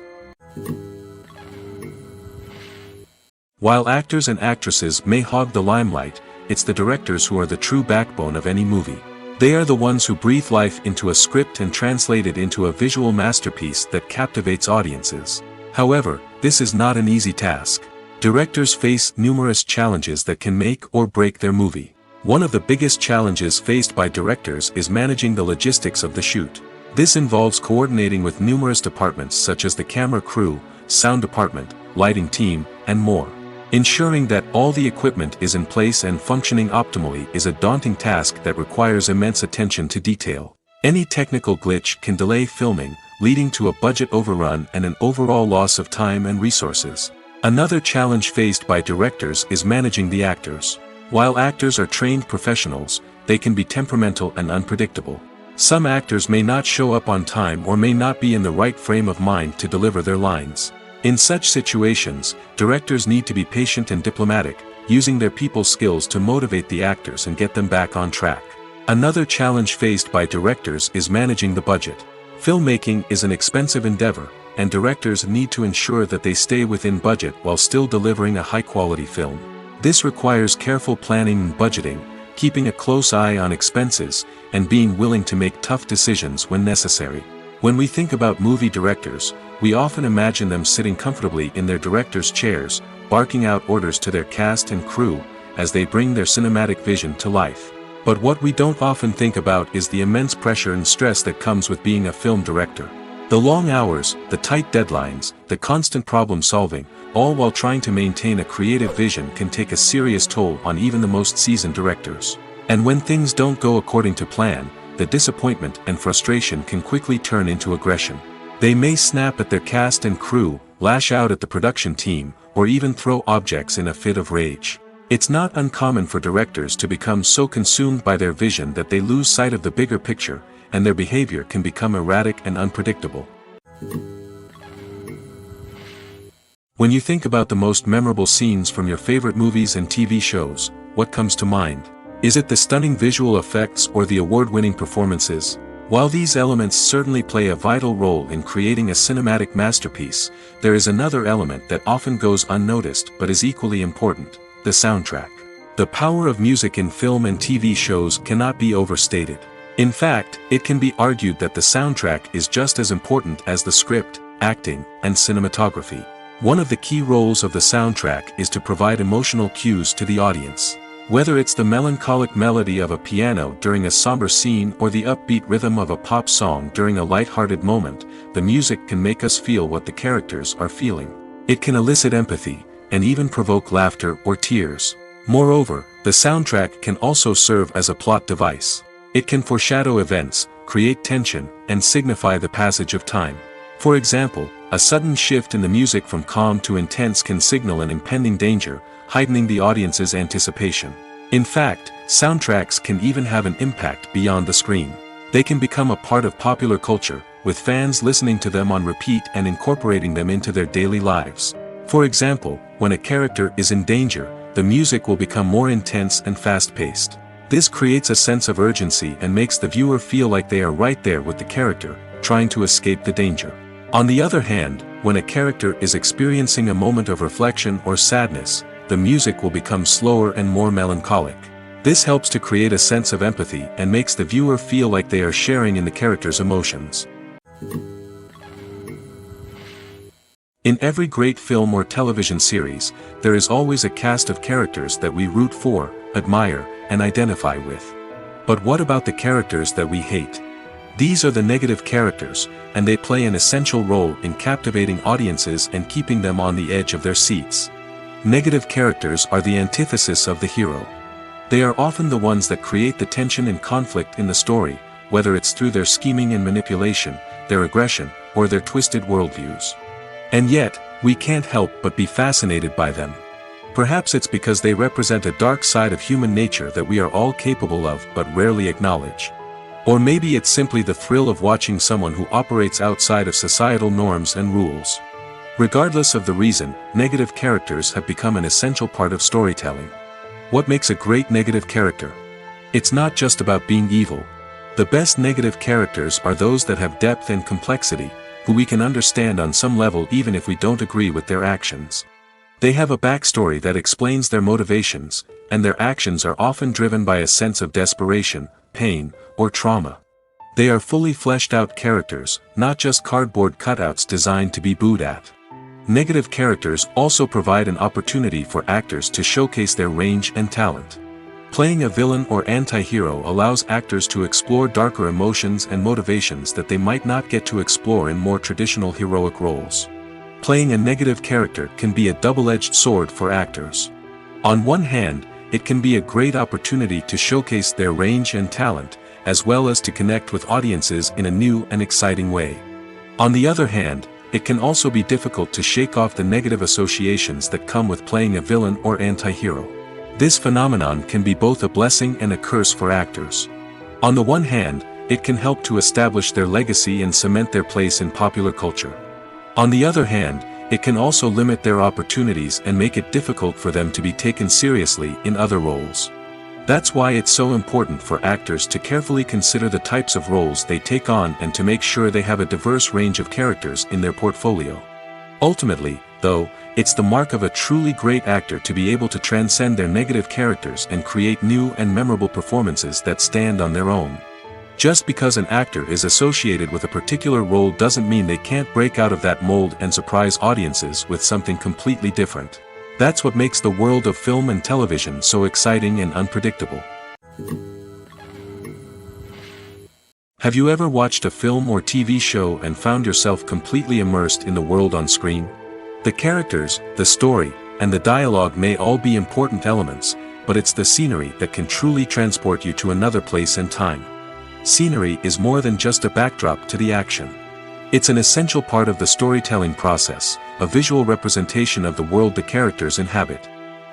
While actors and actresses may hog the limelight, it's the directors who are the true backbone of any movie. They are the ones who breathe life into a script and translate it into a visual masterpiece that captivates audiences. However, this is not an easy task. Directors face numerous challenges that can make or break their movie. One of the biggest challenges faced by directors is managing the logistics of the shoot. This involves coordinating with numerous departments such as the camera crew, sound department, lighting team, and more. Ensuring that all the equipment is in place and functioning optimally is a daunting task that requires immense attention to detail. Any technical glitch can delay filming, leading to a budget overrun and an overall loss of time and resources. Another challenge faced by directors is managing the actors. While actors are trained professionals, they can be temperamental and unpredictable. Some actors may not show up on time or may not be in the right frame of mind to deliver their lines. In such situations, directors need to be patient and diplomatic, using their people skills to motivate the actors and get them back on track. Another challenge faced by directors is managing the budget. Filmmaking is an expensive endeavor, and directors need to ensure that they stay within budget while still delivering a high-quality film. This requires careful planning and budgeting, keeping a close eye on expenses, and being willing to make tough decisions when necessary. When we think about movie directors, we often imagine them sitting comfortably in their director's chairs, barking out orders to their cast and crew, as they bring their cinematic vision to life. But what we don't often think about is the immense pressure and stress that comes with being a film director. The long hours, the tight deadlines, the constant problem-solving, all while trying to maintain a creative vision can take a serious toll on even the most seasoned directors. And when things don't go according to plan, the disappointment and frustration can quickly turn into aggression. They may snap at their cast and crew, lash out at the production team, or even throw objects in a fit of rage. It's not uncommon for directors to become so consumed by their vision that they lose sight of the bigger picture, and their behavior can become erratic and unpredictable. When you think about the most memorable scenes from your favorite movies and TV shows, what comes to mind? Is it the stunning visual effects or the award-winning performances? While these elements certainly play a vital role in creating a cinematic masterpiece, there is another element that often goes unnoticed but is equally important: the soundtrack. The power of music in film and TV shows cannot be overstated. In fact, it can be argued that the soundtrack is just as important as the script, acting, and cinematography. One of the key roles of the soundtrack is to provide emotional cues to the audience. Whether it's the melancholic melody of a piano during a somber scene or the upbeat rhythm of a pop song during a light-hearted moment, the music can make us feel what the characters are feeling. It can elicit empathy, and even provoke laughter or tears. Moreover, the soundtrack can also serve as a plot device. It can foreshadow events, create tension, and signify the passage of time. For example, a sudden shift in the music from calm to intense can signal an impending danger, heightening the audience's anticipation. In fact, soundtracks can even have an impact beyond the screen. They can become a part of popular culture, with fans listening to them on repeat and incorporating them into their daily lives. For example, when a character is in danger, the music will become more intense and fast-paced. This creates a sense of urgency and makes the viewer feel like they are right there with the character, trying to escape the danger. On the other hand, when a character is experiencing a moment of reflection or sadness, the music will become slower and more melancholic. This helps to create a sense of empathy and makes the viewer feel like they are sharing in the character's emotions. In every great film or television series, there is always a cast of characters that we root for, admire, and identify with. But what about the characters that we hate? These are the negative characters, and they play an essential role in captivating audiences and keeping them on the edge of their seats. Negative characters are the antithesis of the hero. They are often the ones that create the tension and conflict in the story, whether it's through their scheming and manipulation, their aggression, or their twisted worldviews. And yet, we can't help but be fascinated by them. Perhaps it's because they represent a dark side of human nature that we are all capable of but rarely acknowledge. Or maybe it's simply the thrill of watching someone who operates outside of societal norms and rules. Regardless of the reason, negative characters have become an essential part of storytelling. What makes a great negative character? It's not just about being evil. The best negative characters are those that have depth and complexity, who we can understand on some level even if we don't agree with their actions. They have a backstory that explains their motivations, and their actions are often driven by a sense of desperation, pain, or trauma. They are fully fleshed out characters, not just cardboard cutouts designed to be booed at. Negative characters also provide an opportunity for actors to showcase their range and talent. Playing a villain or anti-hero allows actors to explore darker emotions and motivations that they might not get to explore in more traditional heroic roles. Playing a negative character can be a double-edged sword for actors. On one hand, it can be a great opportunity to showcase their range and talent, as well as to connect with audiences in a new and exciting way. On the other hand, it can also be difficult to shake off the negative associations that come with playing a villain or anti-hero. This phenomenon can be both a blessing and a curse for actors. On the one hand, it can help to establish their legacy and cement their place in popular culture. On the other hand, it can also limit their opportunities and make it difficult for them to be taken seriously in other roles. That's why it's so important for actors to carefully consider the types of roles they take on and to make sure they have a diverse range of characters in their portfolio. Ultimately, though, it's the mark of a truly great actor to be able to transcend their negative characters and create new and memorable performances that stand on their own. Just because an actor is associated with a particular role doesn't mean they can't break out of that mold and surprise audiences with something completely different. That's what makes the world of film and television so exciting and unpredictable. Have you ever watched a film or TV show and found yourself completely immersed in the world on screen? The characters, the story, and the dialogue may all be important elements, but it's the scenery that can truly transport you to another place and time. Scenery is more than just a backdrop to the action. It's an essential part of the storytelling process, a visual representation of the world the characters inhabit.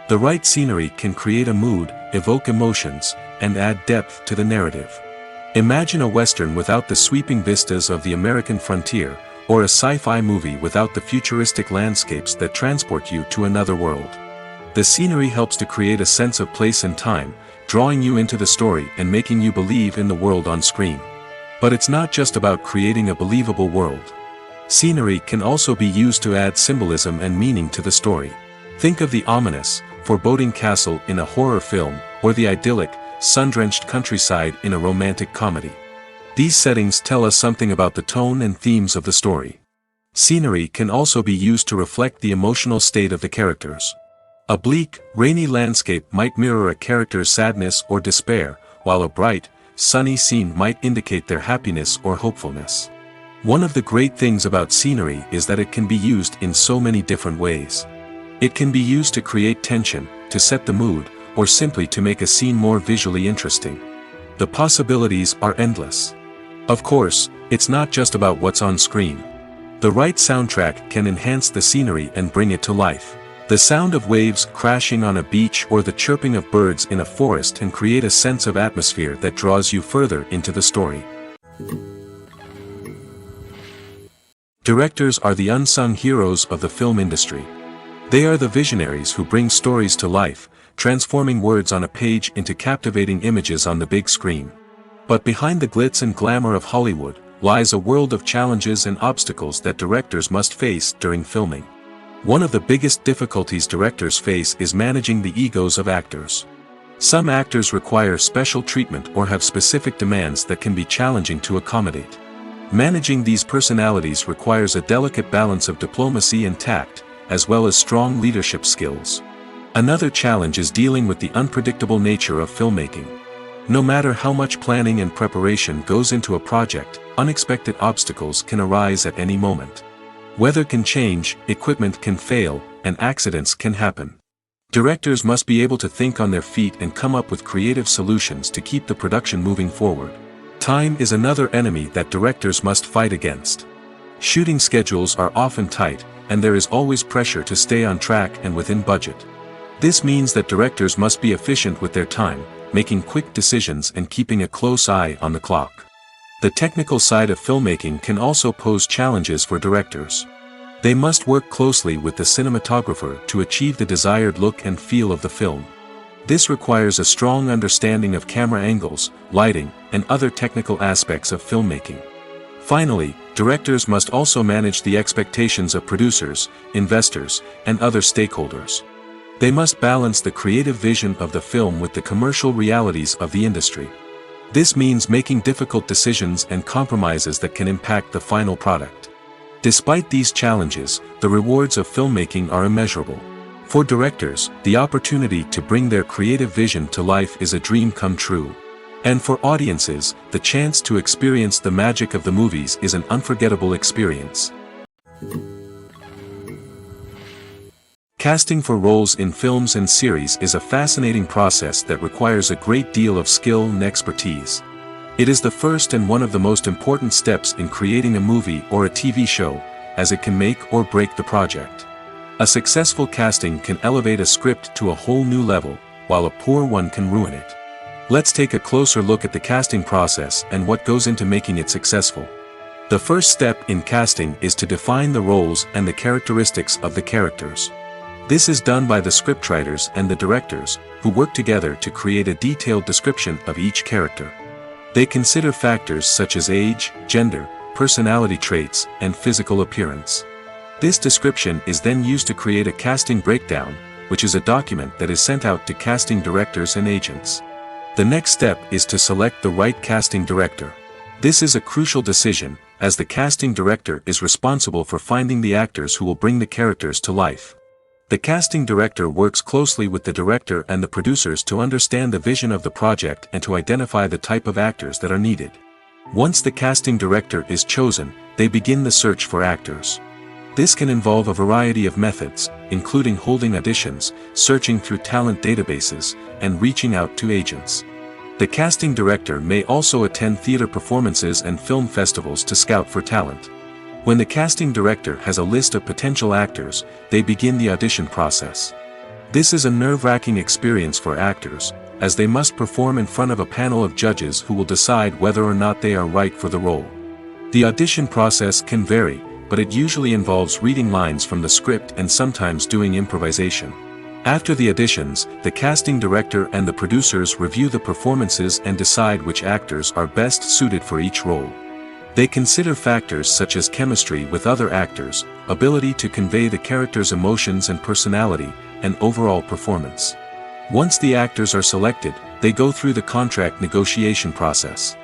The right scenery can create a mood, evoke emotions, and add depth to the narrative. Imagine a Western without the sweeping vistas of the American frontier, or a sci-fi movie without the futuristic landscapes that transport you to another world. The scenery helps to create a sense of place and time, drawing you into the story and making you believe in the world on screen. But it's not just about creating a believable world. Scenery can also be used to add symbolism and meaning to the story. Think of the ominous, foreboding castle in a horror film, or the idyllic, sun-drenched countryside in a romantic comedy. These settings tell us something about the tone and themes of the story. Scenery can also be used to reflect the emotional state of the characters. A bleak, rainy landscape might mirror a character's sadness or despair, while a bright, sunny scene might indicate their happiness or hopefulness. One of the great things about scenery is that it can be used in so many different ways. It can be used to create tension, to set the mood, or simply to make a scene more visually interesting. The possibilities are endless. Of course, it's not just about what's on screen. The right soundtrack can enhance the scenery and bring it to life. The sound of waves crashing on a beach or the chirping of birds in a forest can create a sense of atmosphere that draws you further into the story. Directors are the unsung heroes of the film industry. They are the visionaries who bring stories to life, transforming words on a page into captivating images on the big screen. But behind the glitz and glamour of Hollywood lies a world of challenges and obstacles that directors must face during filming. One of the biggest difficulties directors face is managing the egos of actors. Some actors require special treatment or have specific demands that can be challenging to accommodate. Managing these personalities requires a delicate balance of diplomacy and tact, as well as strong leadership skills. Another challenge is dealing with the unpredictable nature of filmmaking. No matter how much planning and preparation goes into a project, unexpected obstacles can arise at any moment. Weather can change, equipment can fail, and accidents can happen. Directors must be able to think on their feet and come up with creative solutions to keep the production moving forward. Time is another enemy that directors must fight against. Shooting schedules are often tight, and there is always pressure to stay on track and within budget. This means that directors must be efficient with their time, making quick decisions and keeping a close eye on the clock. The technical side of filmmaking can also pose challenges for directors. They must work closely with the cinematographer to achieve the desired look and feel of the film. This requires a strong understanding of camera angles, lighting, and other technical aspects of filmmaking. Finally, directors must also manage the expectations of producers, investors, and other stakeholders. They must balance the creative vision of the film with the commercial realities of the industry. This means making difficult decisions and compromises that can impact the final product. Despite these challenges, the rewards of filmmaking are immeasurable. For directors, the opportunity to bring their creative vision to life is a dream come true. And for audiences, the chance to experience the magic of the movies is an unforgettable experience. Casting for roles in films and series is a fascinating process that requires a great deal of skill and expertise. It is the first and one of the most important steps in creating a movie or a TV show, as it can make or break the project. A successful casting can elevate a script to a whole new level, while a poor one can ruin it. Let's take a closer look at the casting process and what goes into making it successful. The first step in casting is to define the roles and the characteristics of the characters. This is done by the scriptwriters and the directors, who work together to create a detailed description of each character. They consider factors such as age, gender, personality traits, and physical appearance. This description is then used to create a casting breakdown, which is a document that is sent out to casting directors and agents. The next step is to select the right casting director. This is a crucial decision, as the casting director is responsible for finding the actors who will bring the characters to life. The casting director works closely with the director and the producers to understand the vision of the project and to identify the type of actors that are needed. Once the casting director is chosen, they begin the search for actors. This can involve a variety of methods, including holding auditions, searching through talent databases, and reaching out to agents. The casting director may also attend theater performances and film festivals to scout for talent. When the casting director has a list of potential actors, they begin the audition process. This is a nerve-wracking experience for actors, as they must perform in front of a panel of judges who will decide whether or not they are right for the role. The audition process can vary, but it usually involves reading lines from the script and sometimes doing improvisation. After the auditions, the casting director and the producers review the performances and decide which actors are best suited for each role. They consider factors such as chemistry with other actors, ability to convey the character's emotions and personality, and overall performance. Once the actors are selected, they go through the contract negotiation process.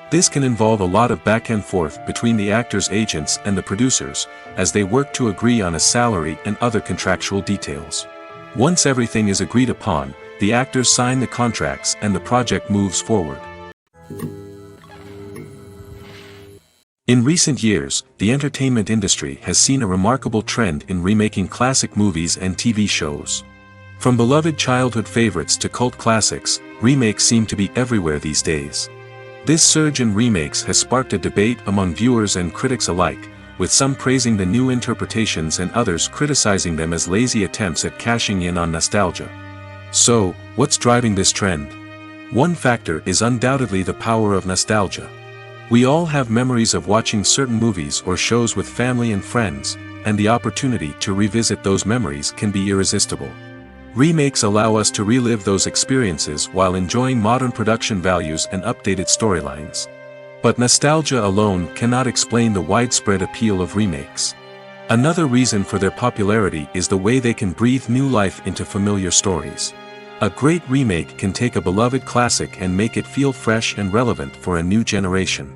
This can involve a lot of back and forth between the actors' agents and the producers, as they work to agree on a salary and other contractual details. Once everything is agreed upon, the actors sign the contracts and the project moves forward. In recent years, the entertainment industry has seen a remarkable trend in remaking classic movies and TV shows. From beloved childhood favorites to cult classics, remakes seem to be everywhere these days. This surge in remakes has sparked a debate among viewers and critics alike, with some praising the new interpretations and others criticizing them as lazy attempts at cashing in on nostalgia. So, what's driving this trend? One factor is undoubtedly the power of nostalgia. We all have memories of watching certain movies or shows with family and friends, and the opportunity to revisit those memories can be irresistible. Remakes allow us to relive those experiences while enjoying modern production values and updated storylines. But nostalgia alone cannot explain the widespread appeal of remakes. Another reason for their popularity is the way they can breathe new life into familiar stories. A great remake can take a beloved classic and make it feel fresh and relevant for a new generation.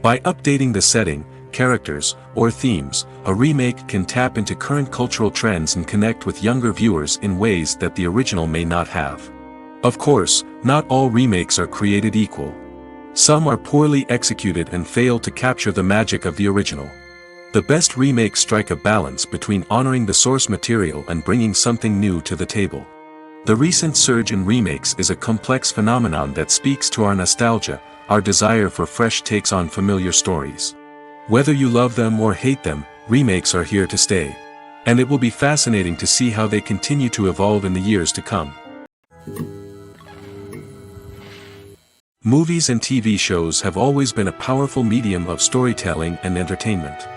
By updating the setting, characters, or themes, a remake can tap into current cultural trends and connect with younger viewers in ways that the original may not have. Of course, not all remakes are created equal. Some are poorly executed and fail to capture the magic of the original. The best remakes strike a balance between honoring the source material and bringing something new to the table. The recent surge in remakes is a complex phenomenon that speaks to our nostalgia, our desire for fresh takes on familiar stories. Whether you love them or hate them, remakes are here to stay. And it will be fascinating to see how they continue to evolve in the years to come. Movies and TV shows have always been a powerful medium of storytelling and entertainment.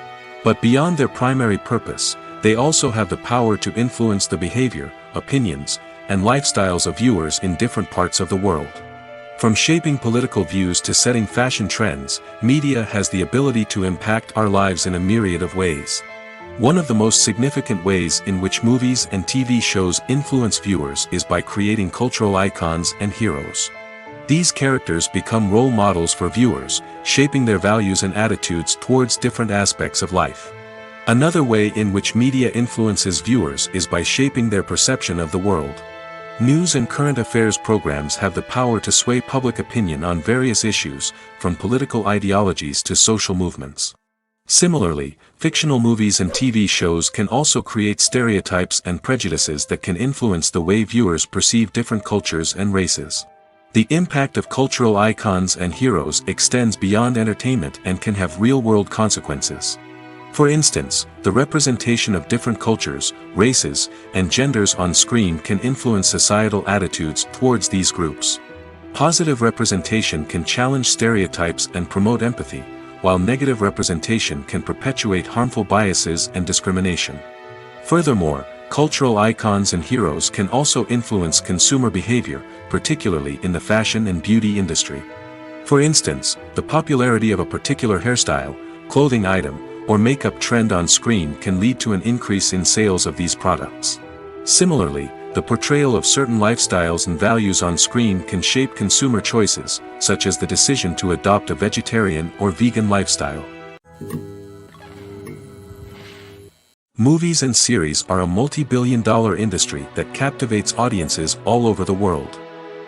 But beyond their primary purpose, they also have the power to influence the behavior, opinions, and lifestyles of viewers in different parts of the world. From shaping political views to setting fashion trends, media has the ability to impact our lives in a myriad of ways. One of the most significant ways in which movies and TV shows influence viewers is by creating cultural icons and heroes. These characters become role models for viewers, shaping their values and attitudes towards different aspects of life. Another way in which media influences viewers is by shaping their perception of the world. News and current affairs programs have the power to sway public opinion on various issues, from political ideologies to social movements. Similarly, fictional movies and TV shows can also create stereotypes and prejudices that can influence the way viewers perceive different cultures and races. The impact of cultural icons and heroes extends beyond entertainment and can have real-world consequences. For instance, the representation of different cultures, races, and genders on screen can influence societal attitudes towards these groups. Positive representation can challenge stereotypes and promote empathy, while negative representation can perpetuate harmful biases and discrimination. Furthermore, cultural icons and heroes can also influence consumer behavior, particularly in the fashion and beauty industry. For instance, the popularity of a particular hairstyle, clothing item, or makeup trend on screen can lead to an increase in sales of these products. Similarly, the portrayal of certain lifestyles and values on screen can shape consumer choices, such as the decision to adopt a vegetarian or vegan lifestyle. Movies and series are a multi-billion-dollar industry that captivates audiences all over the world.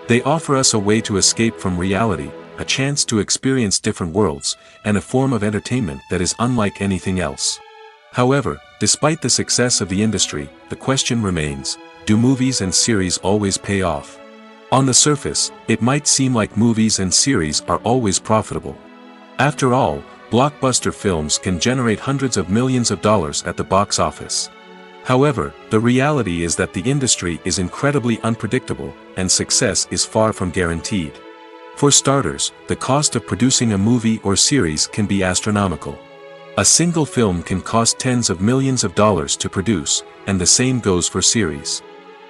They offer us a way to escape from reality, a chance to experience different worlds, and a form of entertainment that is unlike anything else. However, despite the success of the industry, the question remains, do movies and series always pay off? On the surface, it might seem like movies and series are always profitable. After all, blockbuster films can generate hundreds of millions of dollars at the box office. However, the reality is that the industry is incredibly unpredictable, and success is far from guaranteed. For starters, the cost of producing a movie or series can be astronomical. A single film can cost tens of millions of dollars to produce, and the same goes for series.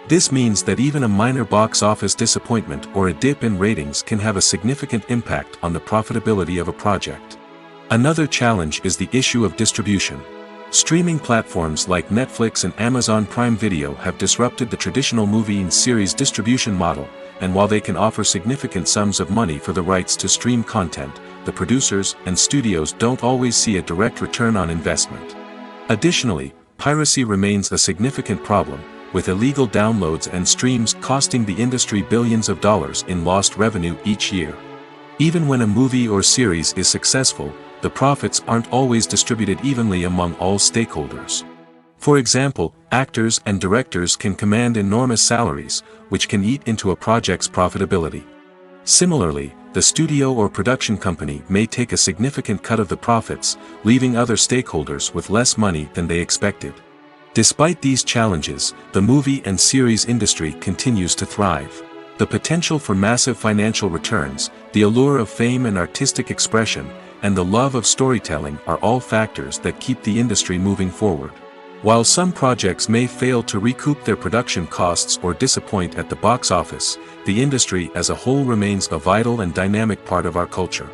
This means that even a minor box office disappointment or a dip in ratings can have a significant impact on the profitability of a project. Another challenge is the issue of distribution. Streaming platforms like Netflix and Amazon Prime Video have disrupted the traditional movie and series distribution model, and while they can offer significant sums of money for the rights to stream content, the producers and studios don't always see a direct return on investment. Additionally, piracy remains a significant problem, with illegal downloads and streams costing the industry billions of dollars in lost revenue each year. Even when a movie or series is successful, the profits aren't always distributed evenly among all stakeholders. For example, actors and directors can command enormous salaries, which can eat into a project's profitability. Similarly, the studio or production company may take a significant cut of the profits, leaving other stakeholders with less money than they expected. Despite these challenges, the movie and series industry continues to thrive. The potential for massive financial returns, the allure of fame and artistic expression, and the love of storytelling are all factors that keep the industry moving forward. While some projects may fail to recoup their production costs or disappoint at the box office, the industry as a whole remains a vital and dynamic part of our culture.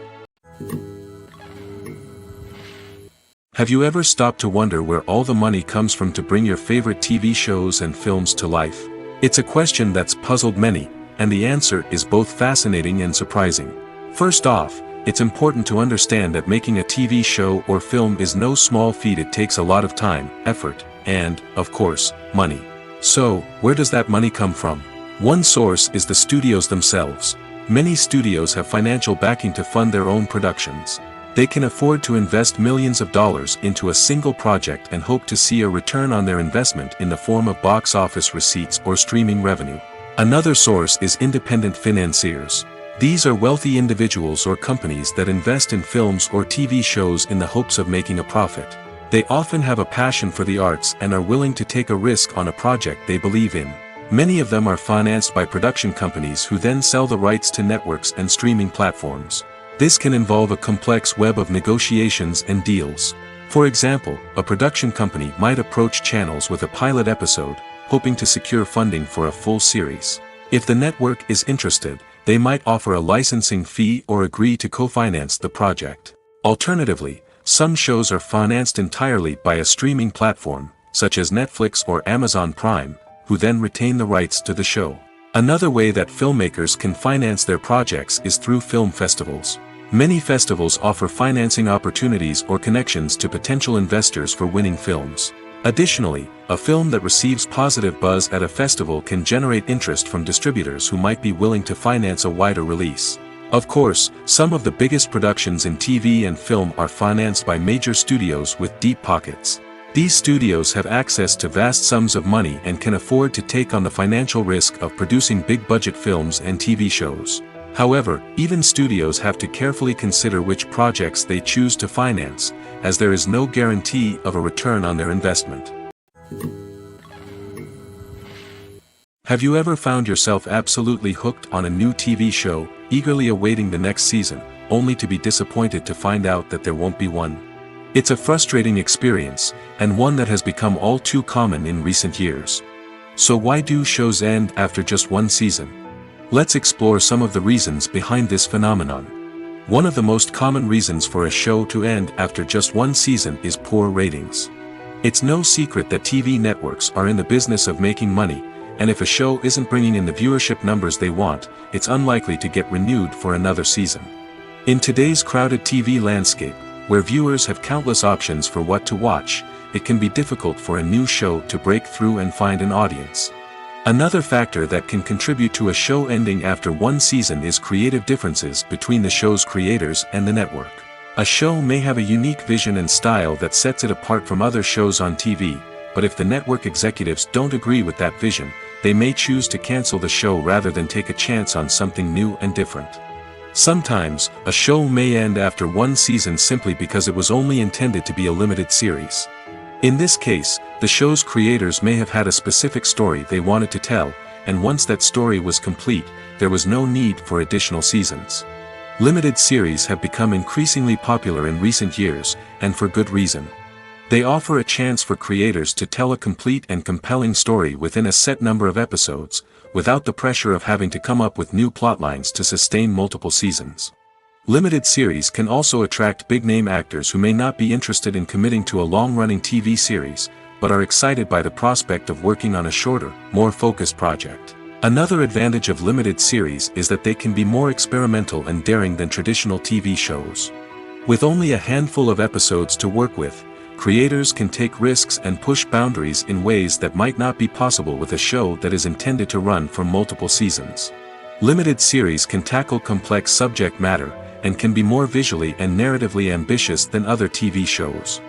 Have you ever stopped to wonder where all the money comes from to bring your favorite TV shows and films to life? It's a question that's puzzled many, and the answer is both fascinating and surprising. First off, it's important to understand that making a TV show or film is no small feat. It takes a lot of time, effort, and, of course, money. So, where does that money come from? One source is the studios themselves. Many studios have financial backing to fund their own productions. They can afford to invest millions of dollars into a single project and hope to see a return on their investment in the form of box office receipts or streaming revenue. Another source is independent financiers. These are wealthy individuals or companies that invest in films or TV shows in the hopes of making a profit. They often have a passion for the arts and are willing to take a risk on a project they believe in. Many of them are financed by production companies who then sell the rights to networks and streaming platforms. This can involve a complex web of negotiations and deals. For example, a production company might approach channels with a pilot episode, hoping to secure funding for a full series. If the network is interested, they might offer a licensing fee or agree to co-finance the project. Alternatively, some shows are financed entirely by a streaming platform, such as Netflix or Amazon Prime, who then retain the rights to the show. Another way that filmmakers can finance their projects is through film festivals. Many festivals offer financing opportunities or connections to potential investors for winning films. Additionally, a film that receives positive buzz at a festival can generate interest from distributors who might be willing to finance a wider release. Of course, some of the biggest productions in TV and film are financed by major studios with deep pockets. These studios have access to vast sums of money and can afford to take on the financial risk of producing big-budget films and TV shows. However, even studios have to carefully consider which projects they choose to finance, as there is no guarantee of a return on their investment. Have you ever found yourself absolutely hooked on a new TV show, eagerly awaiting the next season, only to be disappointed to find out that there won't be one? It's a frustrating experience, and one that has become all too common in recent years. So why do shows end after just one season? Let's explore some of the reasons behind this phenomenon. One of the most common reasons for a show to end after just one season is poor ratings. It's no secret that TV networks are in the business of making money, and if a show isn't bringing in the viewership numbers they want, it's unlikely to get renewed for another season. In today's crowded TV landscape, where viewers have countless options for what to watch, it can be difficult for a new show to break through and find an audience. Another factor that can contribute to a show ending after one season is creative differences between the show's creators and the network. A show may have a unique vision and style that sets it apart from other shows on TV, but if the network executives don't agree with that vision, they may choose to cancel the show rather than take a chance on something new and different. Sometimes, a show may end after one season simply because it was only intended to be a limited series. In this case, the show's creators may have had a specific story they wanted to tell, and once that story was complete, there was no need for additional seasons. Limited series have become increasingly popular in recent years, and for good reason. They offer a chance for creators to tell a complete and compelling story within a set number of episodes, without the pressure of having to come up with new plotlines to sustain multiple seasons. Limited series can also attract big-name actors who may not be interested in committing to a long-running TV series, but are excited by the prospect of working on a shorter, more focused project. Another advantage of limited series is that they can be more experimental and daring than traditional TV shows. With only a handful of episodes to work with, creators can take risks and push boundaries in ways that might not be possible with a show that is intended to run for multiple seasons. Limited series can tackle complex subject matter, and can be more visually and narratively ambitious than other TV shows.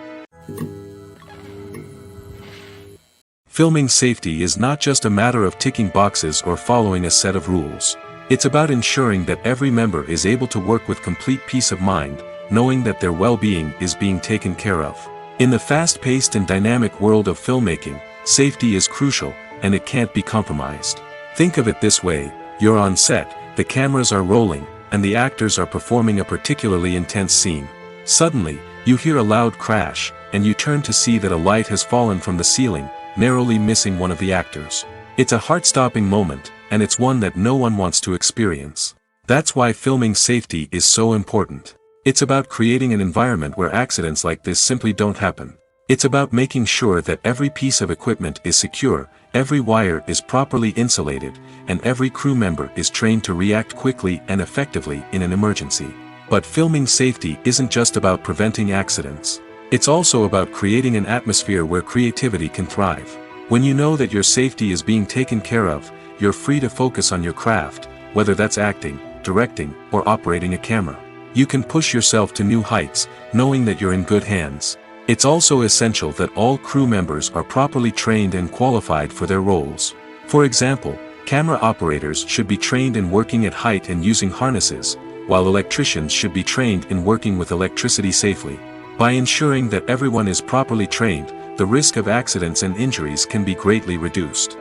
Filming safety is not just a matter of ticking boxes or following a set of rules. It's about ensuring that every member is able to work with complete peace of mind, knowing that their well-being is being taken care of. In the fast-paced and dynamic world of filmmaking, safety is crucial, and it can't be compromised. Think of it this way: you're on set, the cameras are rolling, and the actors are performing a particularly intense scene. Suddenly, you hear a loud crash, and you turn to see that a light has fallen from the ceiling, narrowly missing one of the actors. It's a heart-stopping moment, and it's one that no one wants to experience. That's why filming safety is so important. It's about creating an environment where accidents like this simply don't happen. It's about making sure that every piece of equipment is secure, every wire is properly insulated, and every crew member is trained to react quickly and effectively in an emergency. But filming safety isn't just about preventing accidents. It's also about creating an atmosphere where creativity can thrive. When you know that your safety is being taken care of, you're free to focus on your craft, whether that's acting, directing, or operating a camera. You can push yourself to new heights, knowing that you're in good hands. It's also essential that all crew members are properly trained and qualified for their roles. For example, camera operators should be trained in working at height and using harnesses, while electricians should be trained in working with electricity safely. By ensuring that everyone is properly trained, the risk of accidents and injuries can be greatly reduced.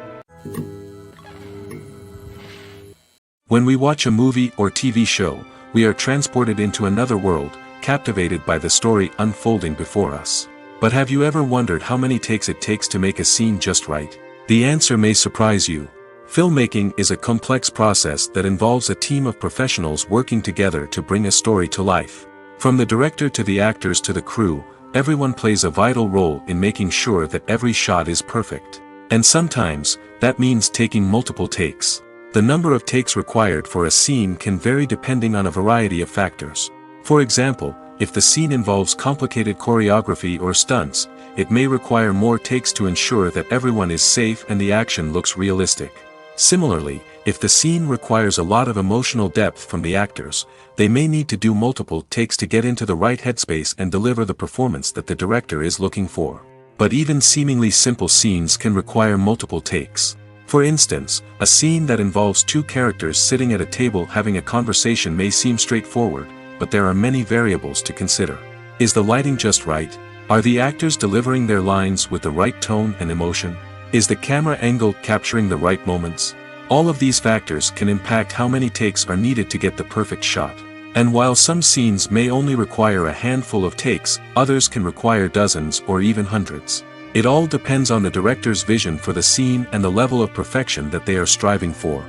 When we watch a movie or TV show, we are transported into another world, captivated by the story unfolding before us. But have you ever wondered how many takes it takes to make a scene just right? The answer may surprise you. Filmmaking is a complex process that involves a team of professionals working together to bring a story to life. From the director to the actors to the crew, everyone plays a vital role in making sure that every shot is perfect. And sometimes, that means taking multiple takes. The number of takes required for a scene can vary depending on a variety of factors. For example, if the scene involves complicated choreography or stunts, it may require more takes to ensure that everyone is safe and the action looks realistic. Similarly, if the scene requires a lot of emotional depth from the actors, they may need to do multiple takes to get into the right headspace and deliver the performance that the director is looking for. But even seemingly simple scenes can require multiple takes. For instance, a scene that involves two characters sitting at a table having a conversation may seem straightforward, but there are many variables to consider. Is the lighting just right? Are the actors delivering their lines with the right tone and emotion? Is the camera angle capturing the right moments? All of these factors can impact how many takes are needed to get the perfect shot. And while some scenes may only require a handful of takes, others can require dozens or even hundreds. It all depends on the director's vision for the scene and the level of perfection that they are striving for.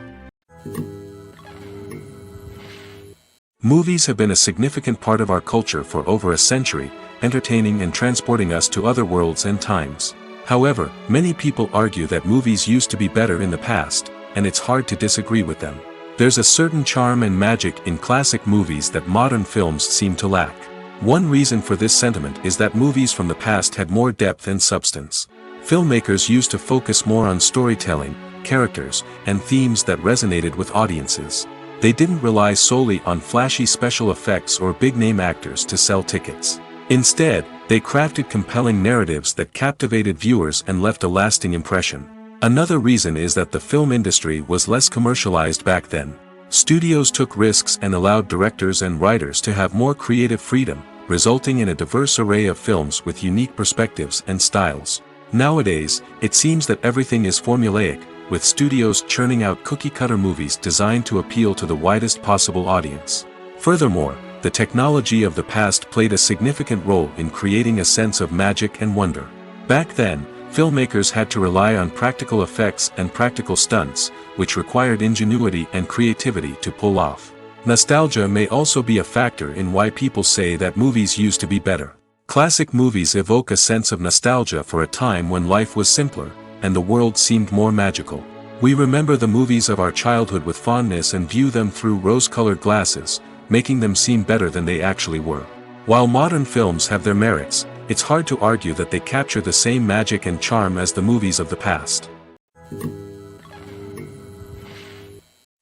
Movies have been a significant part of our culture for over a century, entertaining and transporting us to other worlds and times. However, many people argue that movies used to be better in the past, and it's hard to disagree with them. There's a certain charm and magic in classic movies that modern films seem to lack. One reason for this sentiment is that movies from the past had more depth and substance. Filmmakers used to focus more on storytelling, characters, and themes that resonated with audiences. They didn't rely solely on flashy special effects or big-name actors to sell tickets. Instead, they crafted compelling narratives that captivated viewers and left a lasting impression. Another reason is that the film industry was less commercialized back then. Studios took risks and allowed directors and writers to have more creative freedom, resulting in a diverse array of films with unique perspectives and styles. Nowadays, it seems that everything is formulaic, with studios churning out cookie-cutter movies designed to appeal to the widest possible audience. Furthermore, the technology of the past played a significant role in creating a sense of magic and wonder. Back then, filmmakers had to rely on practical effects and practical stunts, which required ingenuity and creativity to pull off. Nostalgia may also be a factor in why people say that movies used to be better. Classic movies evoke a sense of nostalgia for a time when life was simpler, and the world seemed more magical. We remember the movies of our childhood with fondness and view them through rose-colored glasses, making them seem better than they actually were. While modern films have their merits, it's hard to argue that they capture the same magic and charm as the movies of the past.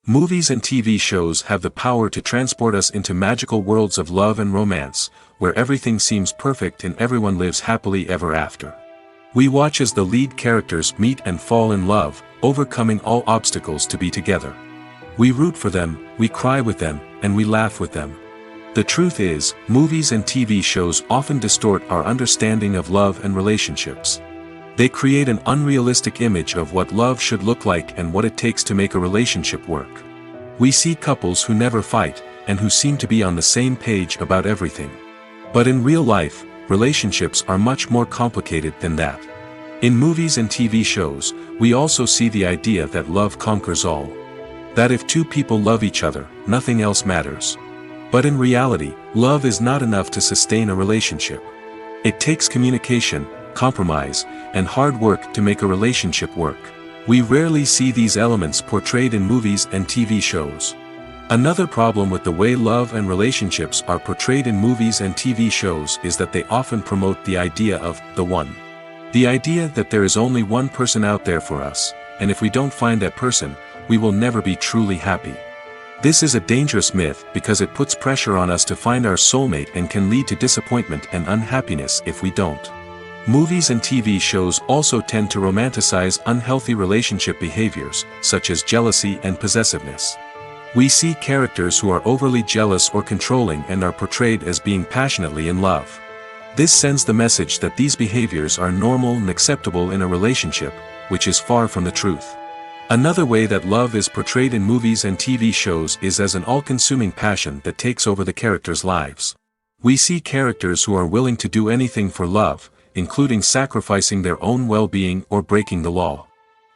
Movies and TV shows have the power to transport us into magical worlds of love and romance, where everything seems perfect and everyone lives happily ever after. We watch as the lead characters meet and fall in love, overcoming all obstacles to be together. We root for them, we cry with them, and we laugh with them. The truth is, movies and TV shows often distort our understanding of love and relationships. They create an unrealistic image of what love should look like and what it takes to make a relationship work. We see couples who never fight, and who seem to be on the same page about everything. But in real life, relationships are much more complicated than that. In movies and TV shows, we also see the idea that love conquers all. That if two people love each other, nothing else matters. But in reality, love is not enough to sustain a relationship. It takes communication, compromise, and hard work to make a relationship work. We rarely see these elements portrayed in movies and TV shows. Another problem with the way love and relationships are portrayed in movies and TV shows is that they often promote the idea of the one. The idea that there is only one person out there for us, and if we don't find that person, we will never be truly happy. This is a dangerous myth because it puts pressure on us to find our soulmate and can lead to disappointment and unhappiness if we don't. Movies and TV shows also tend to romanticize unhealthy relationship behaviors, such as jealousy and possessiveness. We see characters who are overly jealous or controlling and are portrayed as being passionately in love. This sends the message that these behaviors are normal and acceptable in a relationship, which is far from the truth. Another way that love is portrayed in movies and TV shows is as an all-consuming passion that takes over the characters' lives. We see characters who are willing to do anything for love, including sacrificing their own well-being or breaking the law.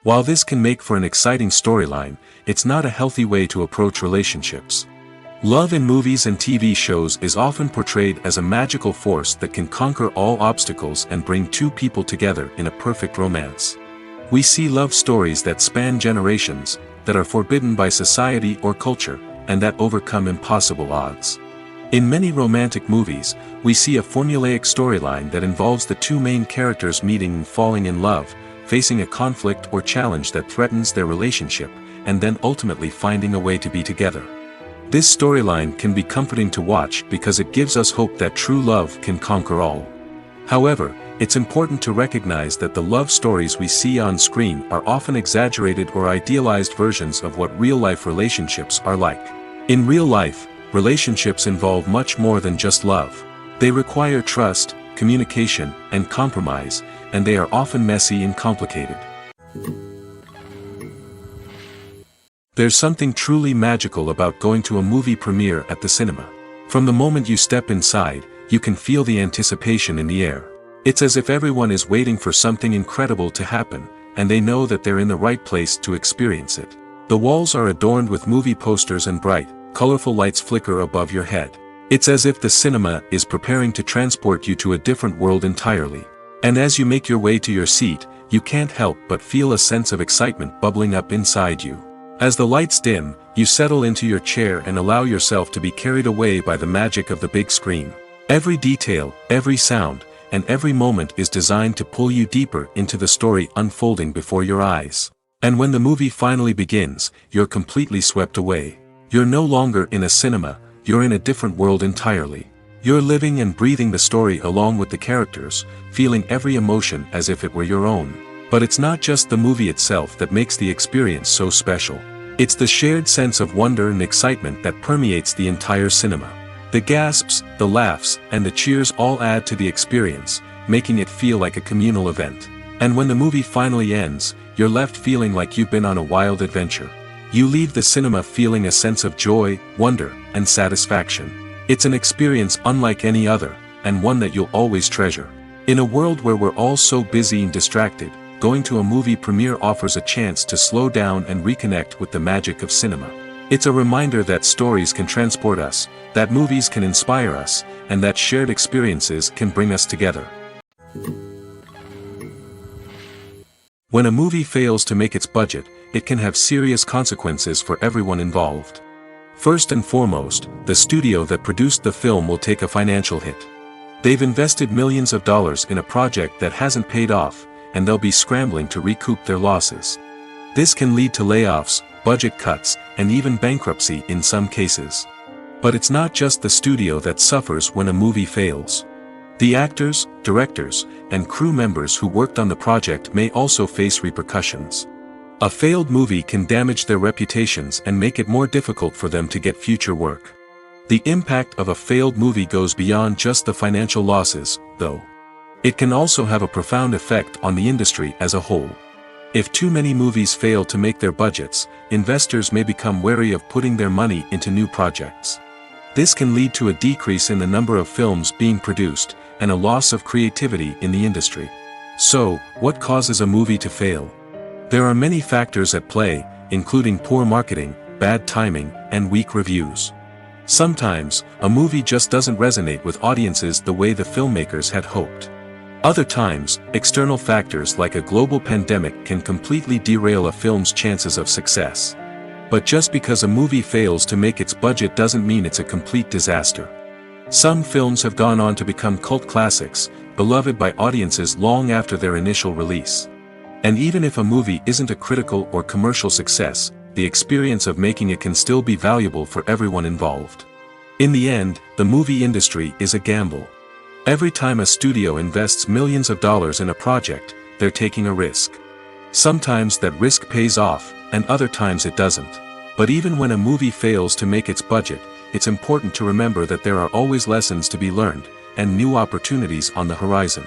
While this can make for an exciting storyline, it's not a healthy way to approach relationships. Love in movies and TV shows is often portrayed as a magical force that can conquer all obstacles and bring two people together in a perfect romance. We see love stories that span generations, that are forbidden by society or culture, and that overcome impossible odds. In many romantic movies, we see a formulaic storyline that involves the two main characters meeting and falling in love, facing a conflict or challenge that threatens their relationship, and then ultimately finding a way to be together. This storyline can be comforting to watch because it gives us hope that true love can conquer all. However, it's important to recognize that the love stories we see on screen are often exaggerated or idealized versions of what real-life relationships are like. In real life, relationships involve much more than just love. They require trust, communication, and compromise, and they are often messy and complicated. There's something truly magical about going to a movie premiere at the cinema. From the moment you step inside, you can feel the anticipation in the air. It's as if everyone is waiting for something incredible to happen, and they know that they're in the right place to experience it. The walls are adorned with movie posters and bright, colorful lights flicker above your head. It's as if the cinema is preparing to transport you to a different world entirely. And as you make your way to your seat, you can't help but feel a sense of excitement bubbling up inside you. As the lights dim, you settle into your chair and allow yourself to be carried away by the magic of the big screen. Every detail, every sound, and every moment is designed to pull you deeper into the story unfolding before your eyes. And when the movie finally begins, you're completely swept away. You're no longer in a cinema, you're in a different world entirely. You're living and breathing the story along with the characters, feeling every emotion as if it were your own. But it's not just the movie itself that makes the experience so special. It's the shared sense of wonder and excitement that permeates the entire cinema. The gasps, the laughs, and the cheers all add to the experience, making it feel like a communal event. And when the movie finally ends, you're left feeling like you've been on a wild adventure. You leave the cinema feeling a sense of joy, wonder, and satisfaction. It's an experience unlike any other, and one that you'll always treasure. In a world where we're all so busy and distracted, going to a movie premiere offers a chance to slow down and reconnect with the magic of cinema. It's a reminder that stories can transport us, that movies can inspire us, and that shared experiences can bring us together. When a movie fails to make its budget, it can have serious consequences for everyone involved. First and foremost, the studio that produced the film will take a financial hit. They've invested millions of dollars in a project that hasn't paid off, and they'll be scrambling to recoup their losses. This can lead to layoffs, budget cuts, and even bankruptcy in some cases. But it's not just the studio that suffers when a movie fails. The actors, directors, and crew members who worked on the project may also face repercussions. A failed movie can damage their reputations and make it more difficult for them to get future work. The impact of a failed movie goes beyond just the financial losses, though. It can also have a profound effect on the industry as a whole. If too many movies fail to make their budgets, investors may become wary of putting their money into new projects. This can lead to a decrease in the number of films being produced, and a loss of creativity in the industry. So, what causes a movie to fail? There are many factors at play, including poor marketing, bad timing, and weak reviews. Sometimes, a movie just doesn't resonate with audiences the way the filmmakers had hoped. Other times, external factors like a global pandemic can completely derail a film's chances of success. But just because a movie fails to make its budget doesn't mean it's a complete disaster. Some films have gone on to become cult classics, beloved by audiences long after their initial release. And even if a movie isn't a critical or commercial success, the experience of making it can still be valuable for everyone involved. In the end, the movie industry is a gamble. Every time a studio invests millions of dollars in a project, they're taking a risk. Sometimes that risk pays off, and other times it doesn't. But even when a movie fails to make its budget, it's important to remember that there are always lessons to be learned, and new opportunities on the horizon.